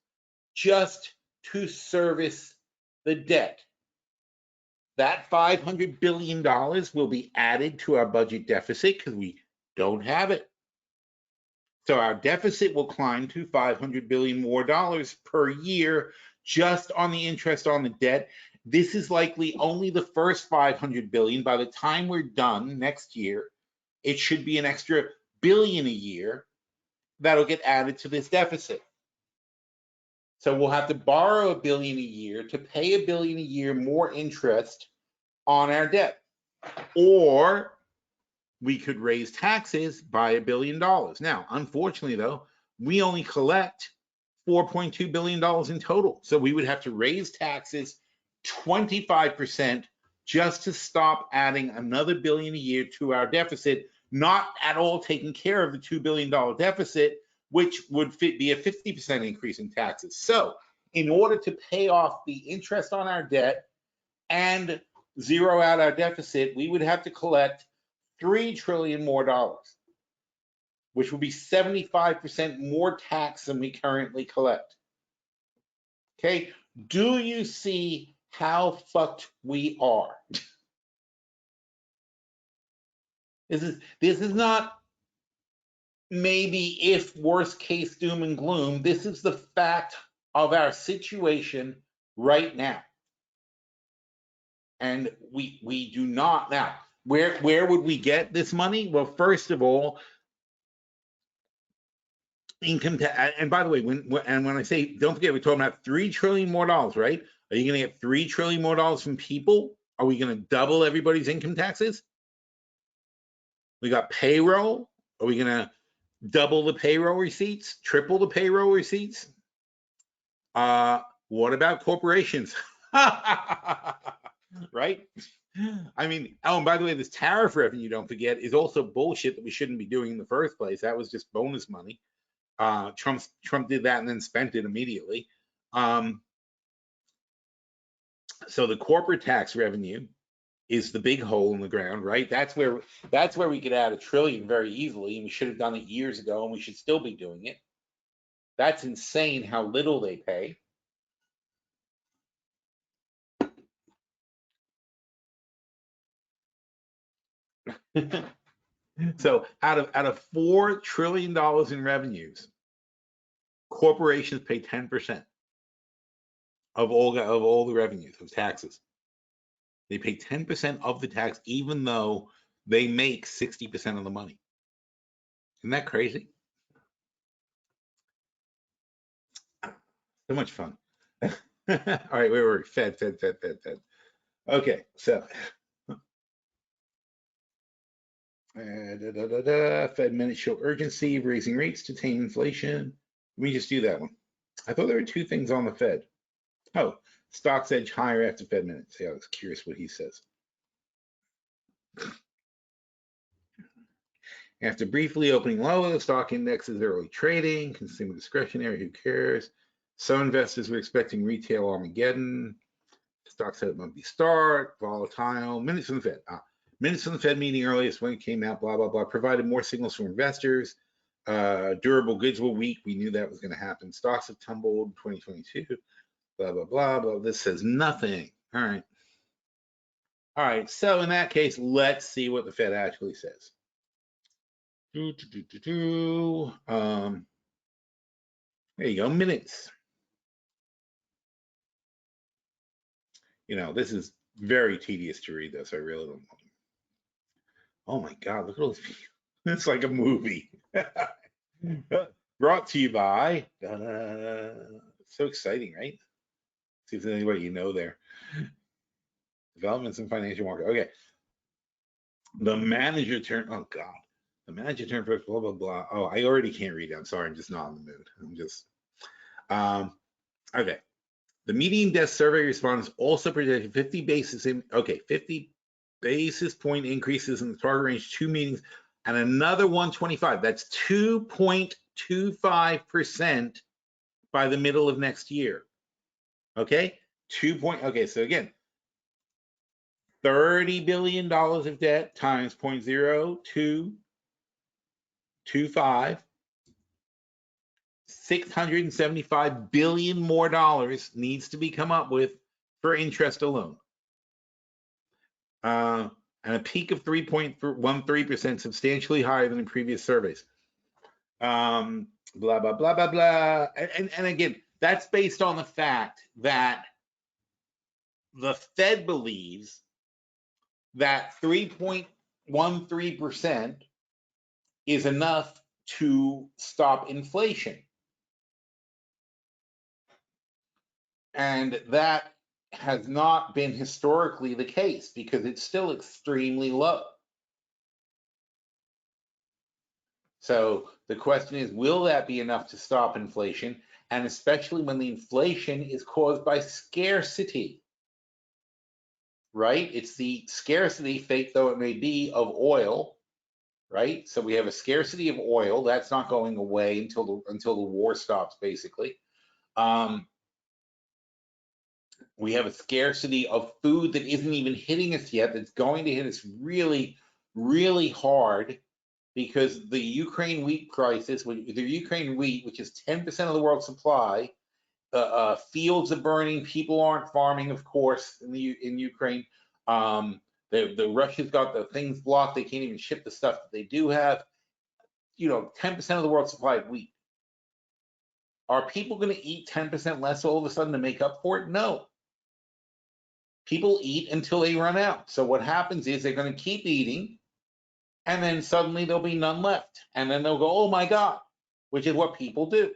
just to service the debt. That $500 billion will be added to our budget deficit because we don't have it. So our deficit will climb to 500 billion more dollars per year just on the interest on the debt. This is likely only the first 500 billion. By the time we're done next year, it should be an extra billion a year that'll get added to this deficit. So we'll have to borrow $1 billion a year to pay $1 billion a year more interest on our debt. Or we could raise taxes by $1 billion. Now, unfortunately, though, we only collect $4.2 billion in total. So we would have to raise taxes 25% just to stop adding another billion a year to our deficit, not at all taking care of the $2 billion deficit, which would be a 50% increase in taxes. So in order to pay off the interest on our debt and zero out our deficit, we would have to collect $3 trillion more dollars, which would be 75% more tax than we currently collect. Okay, do you see how fucked we are? This is not maybe if worst case doom and gloom. This is the fact of our situation right now. And we do not now. Where would we get this money? Well, first of all, income tax. And by the way, when I say, don't forget, we're talking about $3 trillion more dollars, right? Are you going to get $3 trillion more dollars from people? Are we going to double everybody's income taxes? We got payroll. Are we going to double the payroll receipts? Triple the payroll receipts? What about corporations? Right? I mean, oh, and by the way, this tariff revenue, don't forget, is also bullshit that we shouldn't be doing in the first place. That was just bonus money. Trump did that and then spent it immediately. So the corporate tax revenue is the big hole in the ground, right? That's where we could add $1 trillion very easily, and we should have done it years ago, and we should still be doing it. That's insane how little they pay. So out of $4 trillion in revenues, corporations pay 10% of all the revenues of taxes. They pay 10% of the tax, even though they make 60% of the money. Isn't that crazy? So much fun. All right, where were we? Fed. Okay, so Fed minutes show urgency of raising rates to tame inflation. Let me just do that one. I thought there were two things on the Fed. Oh, stocks edge higher after Fed minutes. Yeah, I was curious what he says. After briefly opening low, the stock index is early trading, consumer discretionary, who cares? Some investors were expecting retail Armageddon. Stocks had a bumpy start, volatile. Minutes from the Fed. Minutes from the Fed meeting earliest when it came out, blah, blah, blah, provided more signals from investors. Durable goods were weak. We knew that was going to happen. Stocks have tumbled in 2022, blah, blah, blah, blah. This says nothing. All right. All right. So in that case, let's see what the Fed actually says. There you go, minutes. You know, this is very tedious to read this. I really don't want to. Oh my God, look at all these people. It's like a movie. Brought to you by, so exciting, right? See if there's anybody you know there. Developments in financial market. Okay. The manager turned, oh God. The manager turned first, blah, blah, blah. Oh, I already can't read it. I'm sorry, I'm just not in the mood. I'm just, okay. The median desk survey respondents also projected 50 basis point increases in the target range 2 meetings and another 125. That's 2.25% by the middle of next year. Okay, okay, so again, $30 billion of debt times 0.0225. $675 billion more dollars needs to be come up with for interest alone. And a peak of 3.13%, substantially higher than in previous surveys. Blah, blah, blah, blah, blah. And again, that's based on the fact that the Fed believes that 3.13% is enough to stop inflation. And that has not been historically the case because it's still extremely low. So the question is, will that be enough to stop inflation? And especially when the inflation is caused by scarcity, right? It's the scarcity, fake though it may be, of oil, right? So we have a scarcity of oil that's not going away until the war stops, basically. We have a scarcity of food that isn't even hitting us yet, that's going to hit us really, really hard because the Ukraine wheat crisis, the Ukraine wheat, which is 10% of the world's supply, fields are burning, people aren't farming, of course, in Ukraine. The Russia's got the things blocked, they can't even ship the stuff that they do have. You know, 10% of the world's supply of wheat. Are people going to eat 10% less all of a sudden to make up for it? No. People eat until they run out. So what happens is they're going to keep eating, and then suddenly there'll be none left. And then they'll go, oh my God, which is what people do.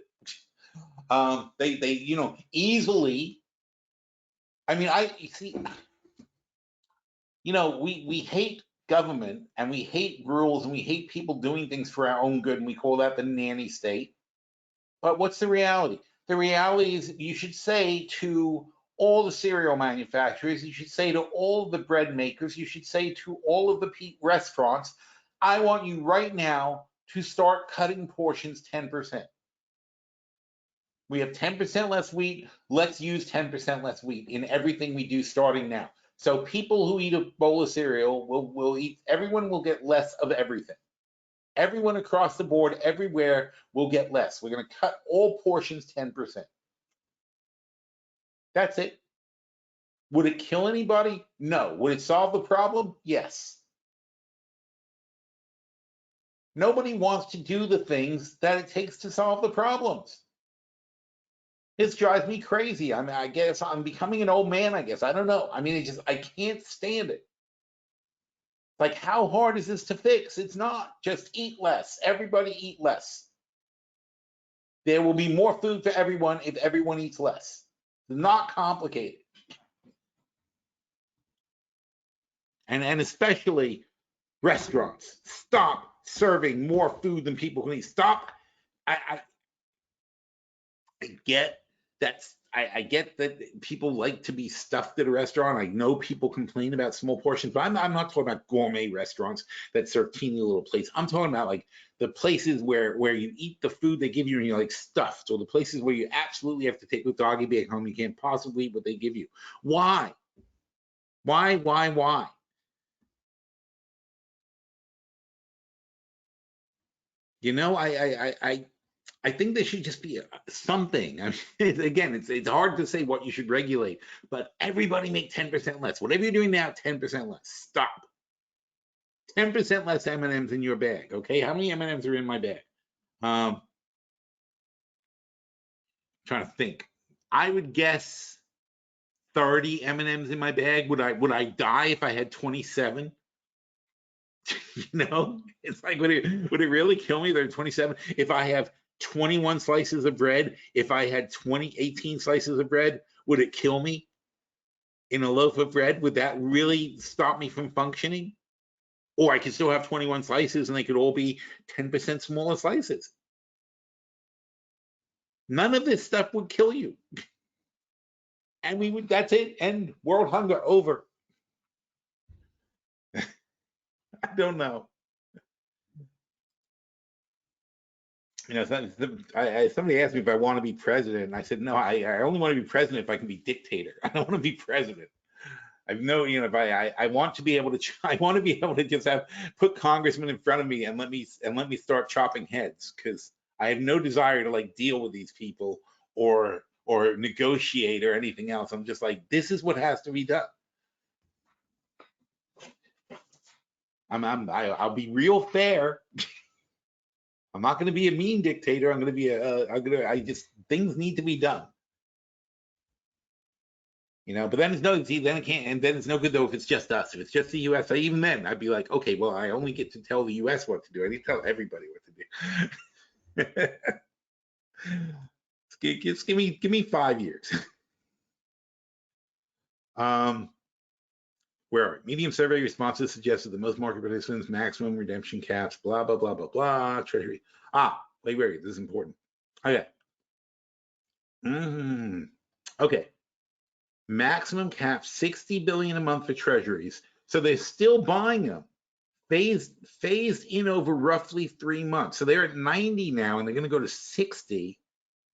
They you know, easily, I mean, you see, you know, we hate government and we hate rules and we hate people doing things for our own good, and we call that the nanny state. But what's the reality? The reality is you should say to all the cereal manufacturers, you should say to all of the bread makers, you should say to all of the restaurants, I want you right now to start cutting portions 10%. We have 10% less wheat. Let's use 10% less wheat in everything we do starting now. So people who eat a bowl of cereal will eat, everyone will get less of everything. Everyone across the board, everywhere, will get less. We're going to cut all portions 10%. That's it. Would it kill anybody? No. Would it solve the problem? Yes. Nobody wants to do the things that it takes to solve the problems. This drives me crazy. I mean, I guess I'm becoming an old man, I guess. I don't know. I mean, I can't stand it. Like, how hard is this to fix? It's not. Just eat less. Everybody eat less. There will be more food for everyone if everyone eats less. It's not complicated. And especially restaurants. Stop serving more food than people can eat. Stop. I get that's I get that people like to be stuffed at a restaurant. I know people complain about small portions, but I'm not talking about gourmet restaurants that serve teeny little plates. I'm talking about like the places where you eat the food they give you and you're like stuffed, or the places where you absolutely have to take the doggy bag home. You can't possibly eat what they give you. Why? Why? You know, I think there should just be something. I mean, again, it's hard to say what you should regulate, but everybody make 10% less. Whatever you're doing now, 10% less. Stop. 10% less M&Ms in your bag. Okay, how many M&Ms are in my bag? Trying to think. I would guess 30 M&Ms in my bag. Would I die if I had 27? You know, it's like would it really kill me? There are 27. If I have 21 slices of bread, if I had 18 slices of bread, would it kill me in a loaf of bread? Would that really stop me from functioning? Or I could still have 21 slices and they could all be 10% smaller slices. None of this stuff would kill you. And we would, that's it, end world hunger over. I don't know. You know, somebody asked me if I want to be president, and I said, no, I only want to be president if I can be dictator. I don't want to be president. I've no, you know, if I want to be able to, I want to be able to just put congressmen in front of me and let me start chopping heads, because I have no desire to like deal with these people or negotiate or anything else. I'm just like, this is what has to be done. I'll be real fair. I'm not going to be a mean dictator. I'm going to be things need to be done. You know, but then it's no, see, then it can't, and then it's no good though if it's just us. If it's just the US, even then I'd be like, okay, well, I only get to tell the US what to do. I need to tell everybody what to do. Just give me 5 years. Where are we? Medium survey responses suggested that most market participants maximum redemption caps, blah blah blah blah blah. Treasury. Wait, this is important. Okay. Okay. Maximum cap 60 billion a month for treasuries. So they're still buying them. Phased in over roughly 3 months. So they're at 90 now and they're going to go to 60.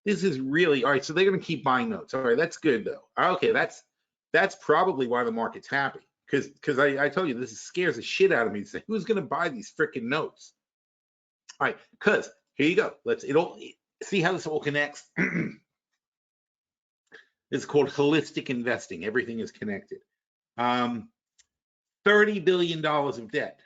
This is really all right. So they're going to keep buying notes. All right, that's good though. Okay, that's probably why the market's happy. Because I tell you, this scares the shit out of me to say who's going to buy these freaking notes. All right, because here you go. It'll see how this all connects. It's called holistic investing. Everything is connected. $30 billion of debt.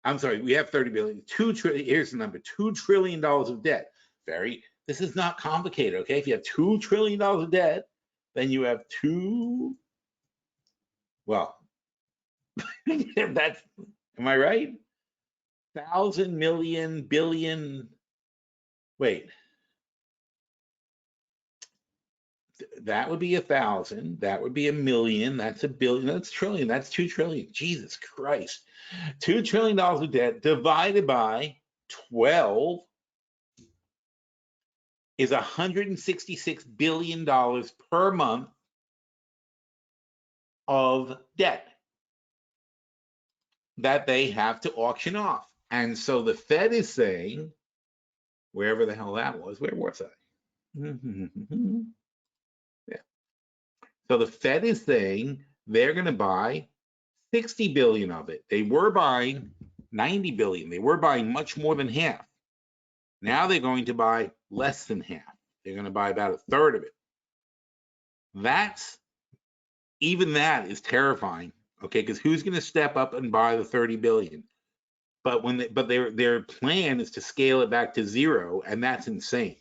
I'm sorry, we have 30 billion. Here's the number: $2 trillion of debt. This is not complicated, okay? If you have $2 trillion of debt, then you have that's, am I right? 1,000 million billion. Wait. That would be 1,000. That would be a million. That's a billion. That's trillion. That's 2 trillion. Jesus Christ. $2 trillion of debt divided by 12 is $166 billion per month of debt that they have to auction off. And so the Fed is saying, wherever the hell that was, where was I? Yeah. So the Fed is saying they're going to buy 60 billion of it. They were buying 90 billion. They were buying much more than half. Now they're going to buy less than half. They're going to buy about a third of it. Even that is terrifying, okay? Because who's going to step up and buy the 30 billion? But their plan is to scale it back to zero, and that's insane.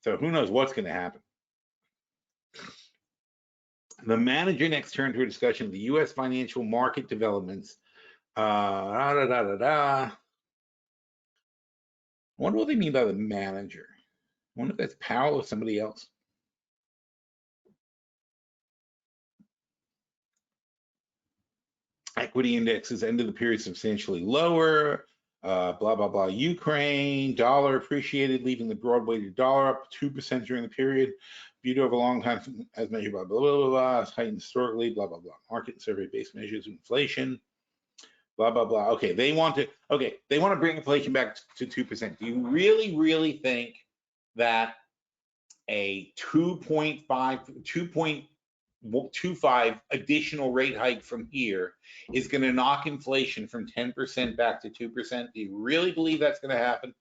So who knows what's going to happen? The manager next turned to a discussion of the U.S. financial market developments. I wonder what they mean by the manager. wonder if that's Powell or somebody else. Equity indexes ended the period substantially lower. Blah, blah, blah. Ukraine, dollar appreciated, leaving the broad weighted dollar up 2% during the period. Viewed over a long time as measured by blah, blah, blah, blah, heightened historically, blah, blah, blah. Market and survey-based measures of inflation, blah, blah, blah. Okay, they want to bring inflation back to 2%. Do you really think that a 2.25 additional rate hike from here is going to knock inflation from 10% back to 2%? Do you really believe that's going to happen?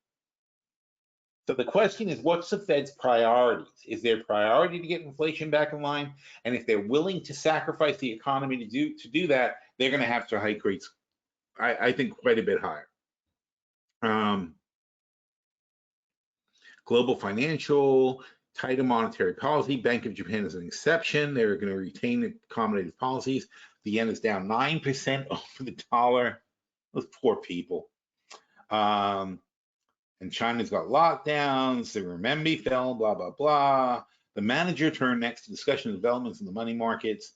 So the question is, what's the Fed's priorities? Is their priority to get inflation back in line? And if they're willing to sacrifice the economy to do that, they're going to have to hike rates, I think, quite a bit higher. Global financial, tighter monetary policy. Bank of Japan is an exception. They're going to retain accommodative policies. The yen is down 9% over the dollar. Those poor people. And China's got lockdowns. The renminbi fell, blah, blah, blah. The manager turned next to discussion of developments in the money markets.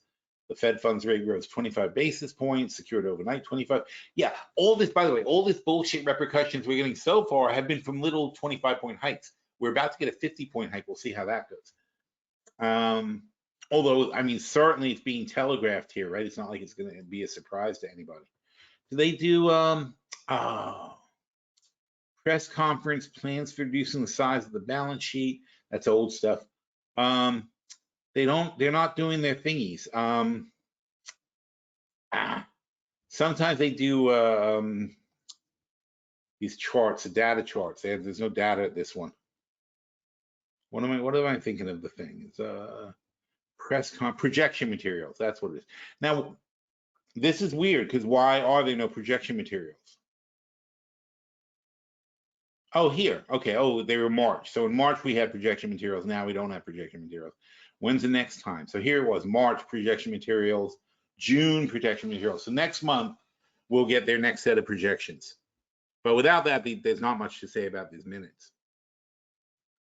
The Fed funds rate rose 25 basis points, secured overnight 25. Yeah, all this, by the way, all this bullshit repercussions we're getting so far have been from little 25-point hikes. We're about to get a 50-point hike. We'll see how that goes. Although, I mean, certainly it's being telegraphed here, right? It's not like it's going to be a surprise to anybody. Do they do press conference, plans for reducing the size of the balance sheet? That's old stuff. They're not doing their thingies. Sometimes they do these charts, the data charts. There's no data at this one. What am I thinking of the thing? It's projection materials. That's what it is. Now, this is weird because why are there no projection materials? Oh, here. Okay. Oh, they were March. So in March we had projection materials. Now we don't have projection materials. When's the next time? So here it was March projection materials, June projection materials. So next month we'll get their next set of projections. But without that, there's not much to say about these minutes.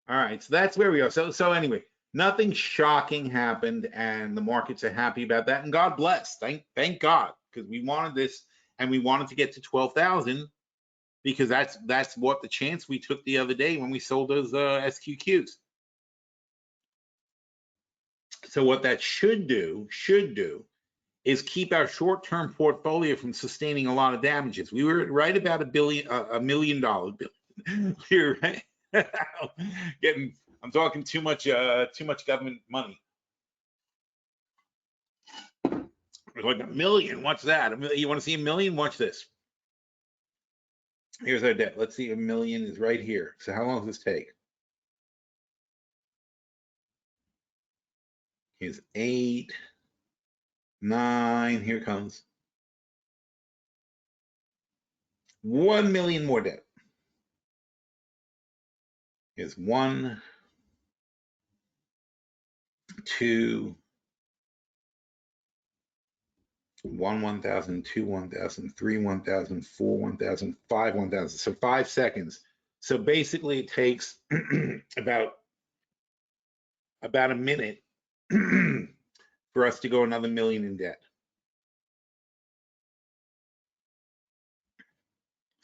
All right, so that's where we are. So anyway, nothing shocking happened, and the markets are happy about that. And God bless. Thank God, because we wanted this, and we wanted to get to 12,000, because that's what the chance we took the other day when we sold those SQQs. So what that should do is keep our short-term portfolio from sustaining a lot of damages. We were right about $1 million. We're right. I'm talking too much government money. It's like $1 million. What's that? You want to see $1 million? Watch this. Here's our debt. Let's see, $1 million is right here. So how long does this take? Here's 8, 9. Here comes 1 million more debt. Here's 1, 2, 1,000, 2, 1,000, 3, 1,000, 4, 1,000, 5, 1,000. So 5 seconds. So basically it takes about a minute for us to go another $1 million in debt.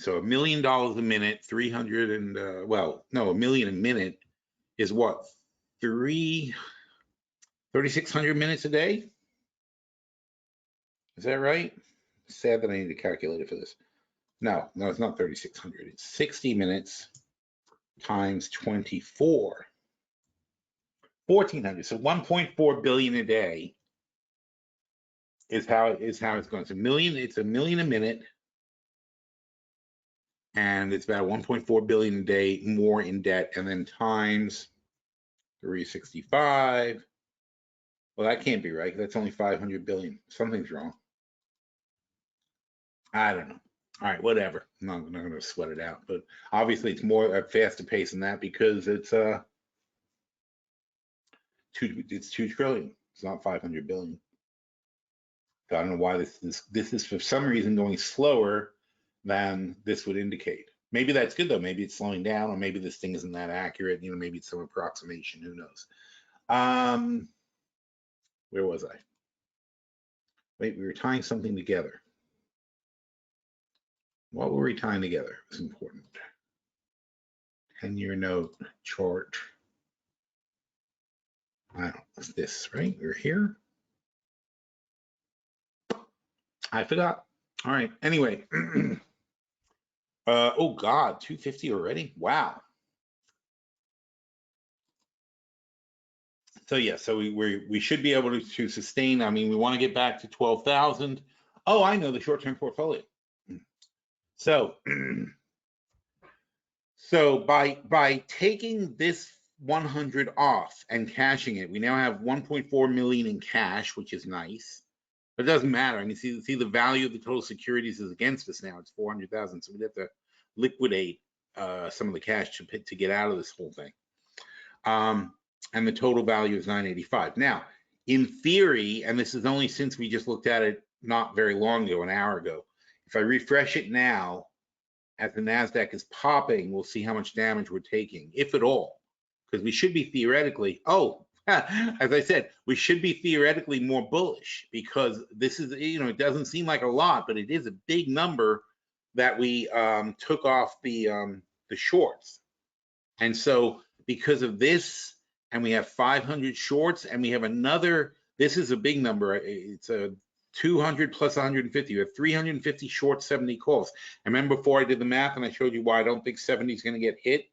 So $1 million a minute, 300 and well, no, $1 million a minute is what, 3,600 minutes a day? Is that right? Sad that I need a calculator for this. No, it's not 3,600. It's 60 minutes times 24. 1,400. So 1.4 billion a day is how it's going. It's $1 million. It's $1 million a minute, and it's about 1.4 billion a day more in debt, and then times 365. Well, that can't be right. That's only 500 billion. Something's wrong. I don't know. All right, whatever. I'm not going to sweat it out, but obviously it's more at faster pace than that because it's 2 trillion. It's not 500 billion. So I don't know why this is for some reason going slower than this would indicate. Maybe that's good though. Maybe it's slowing down, or maybe this thing isn't that accurate. Maybe it's some approximation. Who knows? Where was I? Wait, we were tying something together. What were we tying together? It's important. 10-year note chart. I don't know. It's this, right? We're here. I forgot. All right. Anyway. Oh God, 250 already? Wow. So yeah, so we should be able to sustain. I mean, we want to get back to 12,000. Oh, I know the short-term portfolio. So, so by taking this 100 off and cashing it, we now have 1.4 million in cash, which is nice. But it doesn't matter. I mean, see the value of the total securities is against us now. It's 400,000. So we have to liquidate some of the cash to get out of this whole thing. And the total value is 985. Now, in theory, and this is only since we just looked at it not very long ago, an hour ago, if I refresh it now, as the NASDAQ is popping, we'll see how much damage we're taking, if at all, because we should be theoretically, as I said, we should be theoretically more bullish, because this is, it doesn't seem like a lot, but it is a big number that we took off the shorts. And so because of this, and we have 500 shorts, and we have another, this is a big number, it's a 200 plus 150, we have 350 short, 70 calls. And remember before I did the math and I showed you why I don't think 70 is going to get hit.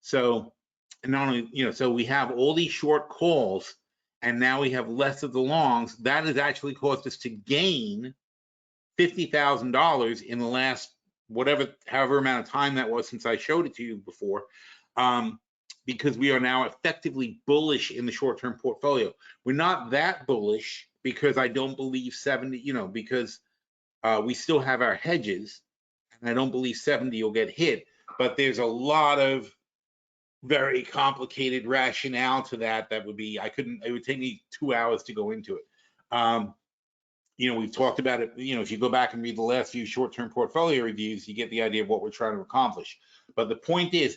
So, and not only, so we have all these short calls, and now we have less of the longs. That has actually caused us to gain $50,000 in the last however amount of time that was since I showed it to you before. Because we are now effectively bullish in the short-term portfolio. We're not that bullish because I don't believe 70, because we still have our hedges, and I don't believe 70 will get hit, but there's a lot of very complicated rationale to that would be, it would take me 2 hours to go into it. We've talked about it, if you go back and read the last few short-term portfolio reviews, you get the idea of what we're trying to accomplish. But the point is,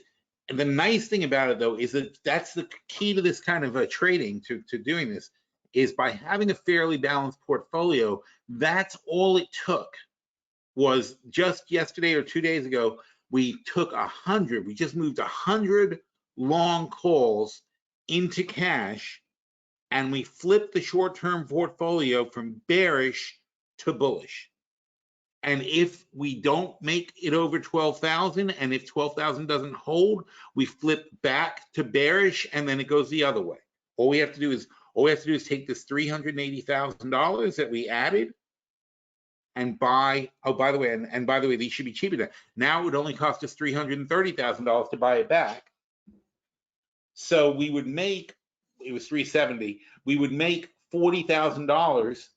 and the nice thing about it, though, is that that's the key to this kind of trading, to doing this, is by having a fairly balanced portfolio. That's all it took. Was just yesterday or 2 days ago, we took 100, we just moved 100 long calls into cash, and we flipped the short-term portfolio from bearish to bullish. And if we don't make it over 12,000, and if 12,000 doesn't hold, we flip back to bearish, and then it goes the other way. All we have to do is take this $380,000 that we added and buy. Oh, by the way, and by the way, these should be cheaper now. It would only cost us $330,000 to buy it back. So we would make, it was 370. We would make $40,000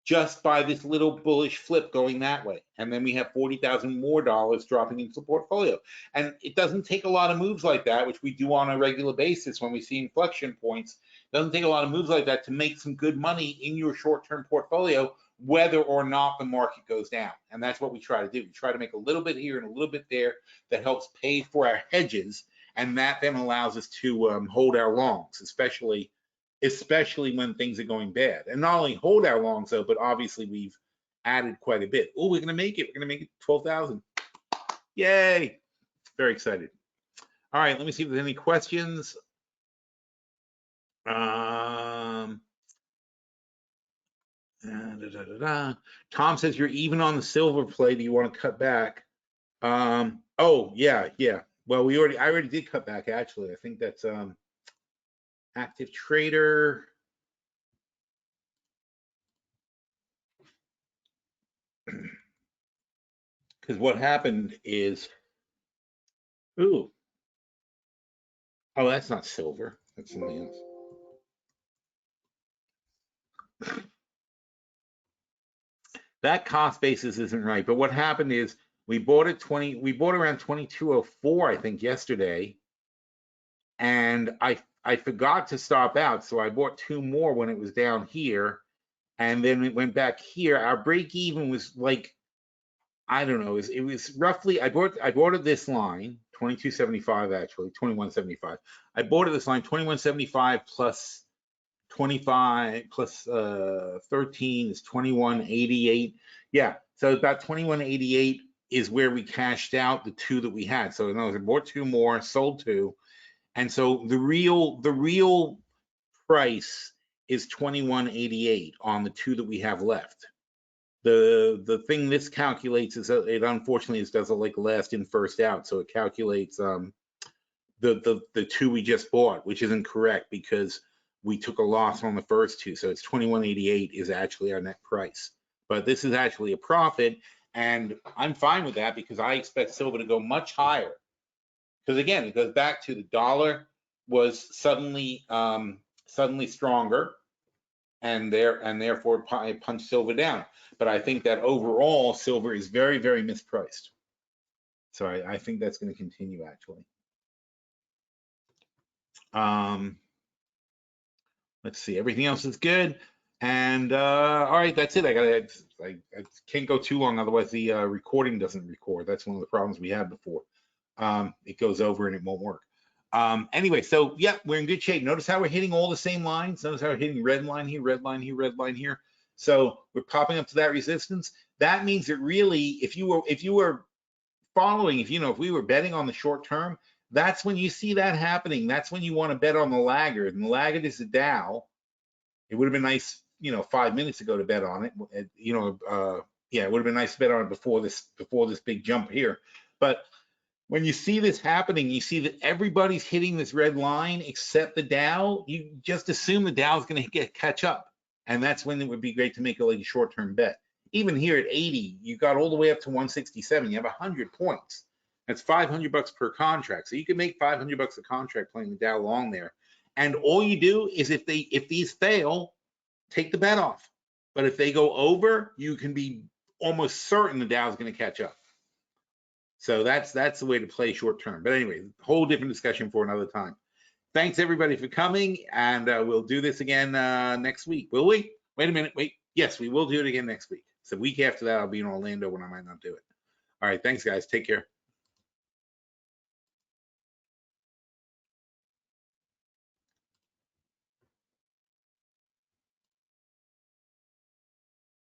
just by this little bullish flip going that way. And then we have $40,000 more dropping into the portfolio. And it doesn't take a lot of moves like that, which we do on a regular basis when we see inflection points. It doesn't take a lot of moves like that to make some good money in your short-term portfolio, whether or not the market goes down. And that's what we try to do. We try to make a little bit here and a little bit there that helps pay for our hedges. And that then allows us to hold our longs, especially when things are going bad. And not only hold our longs, though, but obviously we've added quite a bit. Oh, we're going to make it. We're going to make it 12,000. Yay. Very excited. All right, let me see if there's any questions. Tom says you're even on the silver play. Do you want to cut back? Oh, yeah. Well, I already did cut back, actually. I think that's active trader. Because what happened is, oh, that's not silver. That's something else. That cost basis isn't right. But what happened is we bought around 2204, I think, yesterday. And I forgot to stop out. So I bought 2 more when it was down here. And then it went back here. Our break even was like I don't know, it was roughly, I bought it this line, 22.75 actually, 21.75. I bought it this line, 21.75 plus 25 plus 13 is 21.88. Yeah, so about 21.88 is where we cashed out the two that we had. So in other words, I bought two more, sold two. And so the real price is 21.88 on the two that we have left. The thing this calculates is that it unfortunately does a like last in first out. So it calculates the two we just bought, which isn't correct because we took a loss on the first two. So it's 21.88 is actually our net price. But this is actually a profit, and I'm fine with that because I expect silver to go much higher. Because again, it goes back to the dollar was suddenly stronger, and therefore punched silver down. But I think that overall silver is very, very mispriced. So I think that's going to continue actually. Let's see, everything else is good. And all right, that's it. I can't go too long, otherwise the recording doesn't record. That's one of the problems we had before. It goes over and it won't work. Anyway, so yeah, we're in good shape. Notice how we're hitting all the same lines. Notice how we're hitting red line here, red line here, red line here. So we're popping up to that resistance. That means that really, if you were following, if we were betting on the short term, that's when you see that happening. That's when you want to bet on the laggard, and the laggard is the Dow. It would have been nice, 5 minutes ago to bet on it. Yeah, it would have been nice to bet on it before this big jump here. But when you see this happening, you see that everybody's hitting this red line except the Dow. You just assume the Dow is going to catch up, and that's when it would be great to make a short-term bet. Even here at 80, you got all the way up to 167. You have 100 points. That's $500 per contract. So you can make $500 a contract playing the Dow long there. And all you do is if these fail, take the bet off. But if they go over, you can be almost certain the Dow is going to catch up. So that's the way to play short term. But anyway, whole different discussion for another time. Thanks everybody for coming, and we'll do this again next week. Will we? Wait a minute. Wait. Yes, we will do it again next week. So the week after that, I'll be in Orlando when I might not do it. All right. Thanks, guys. Take care.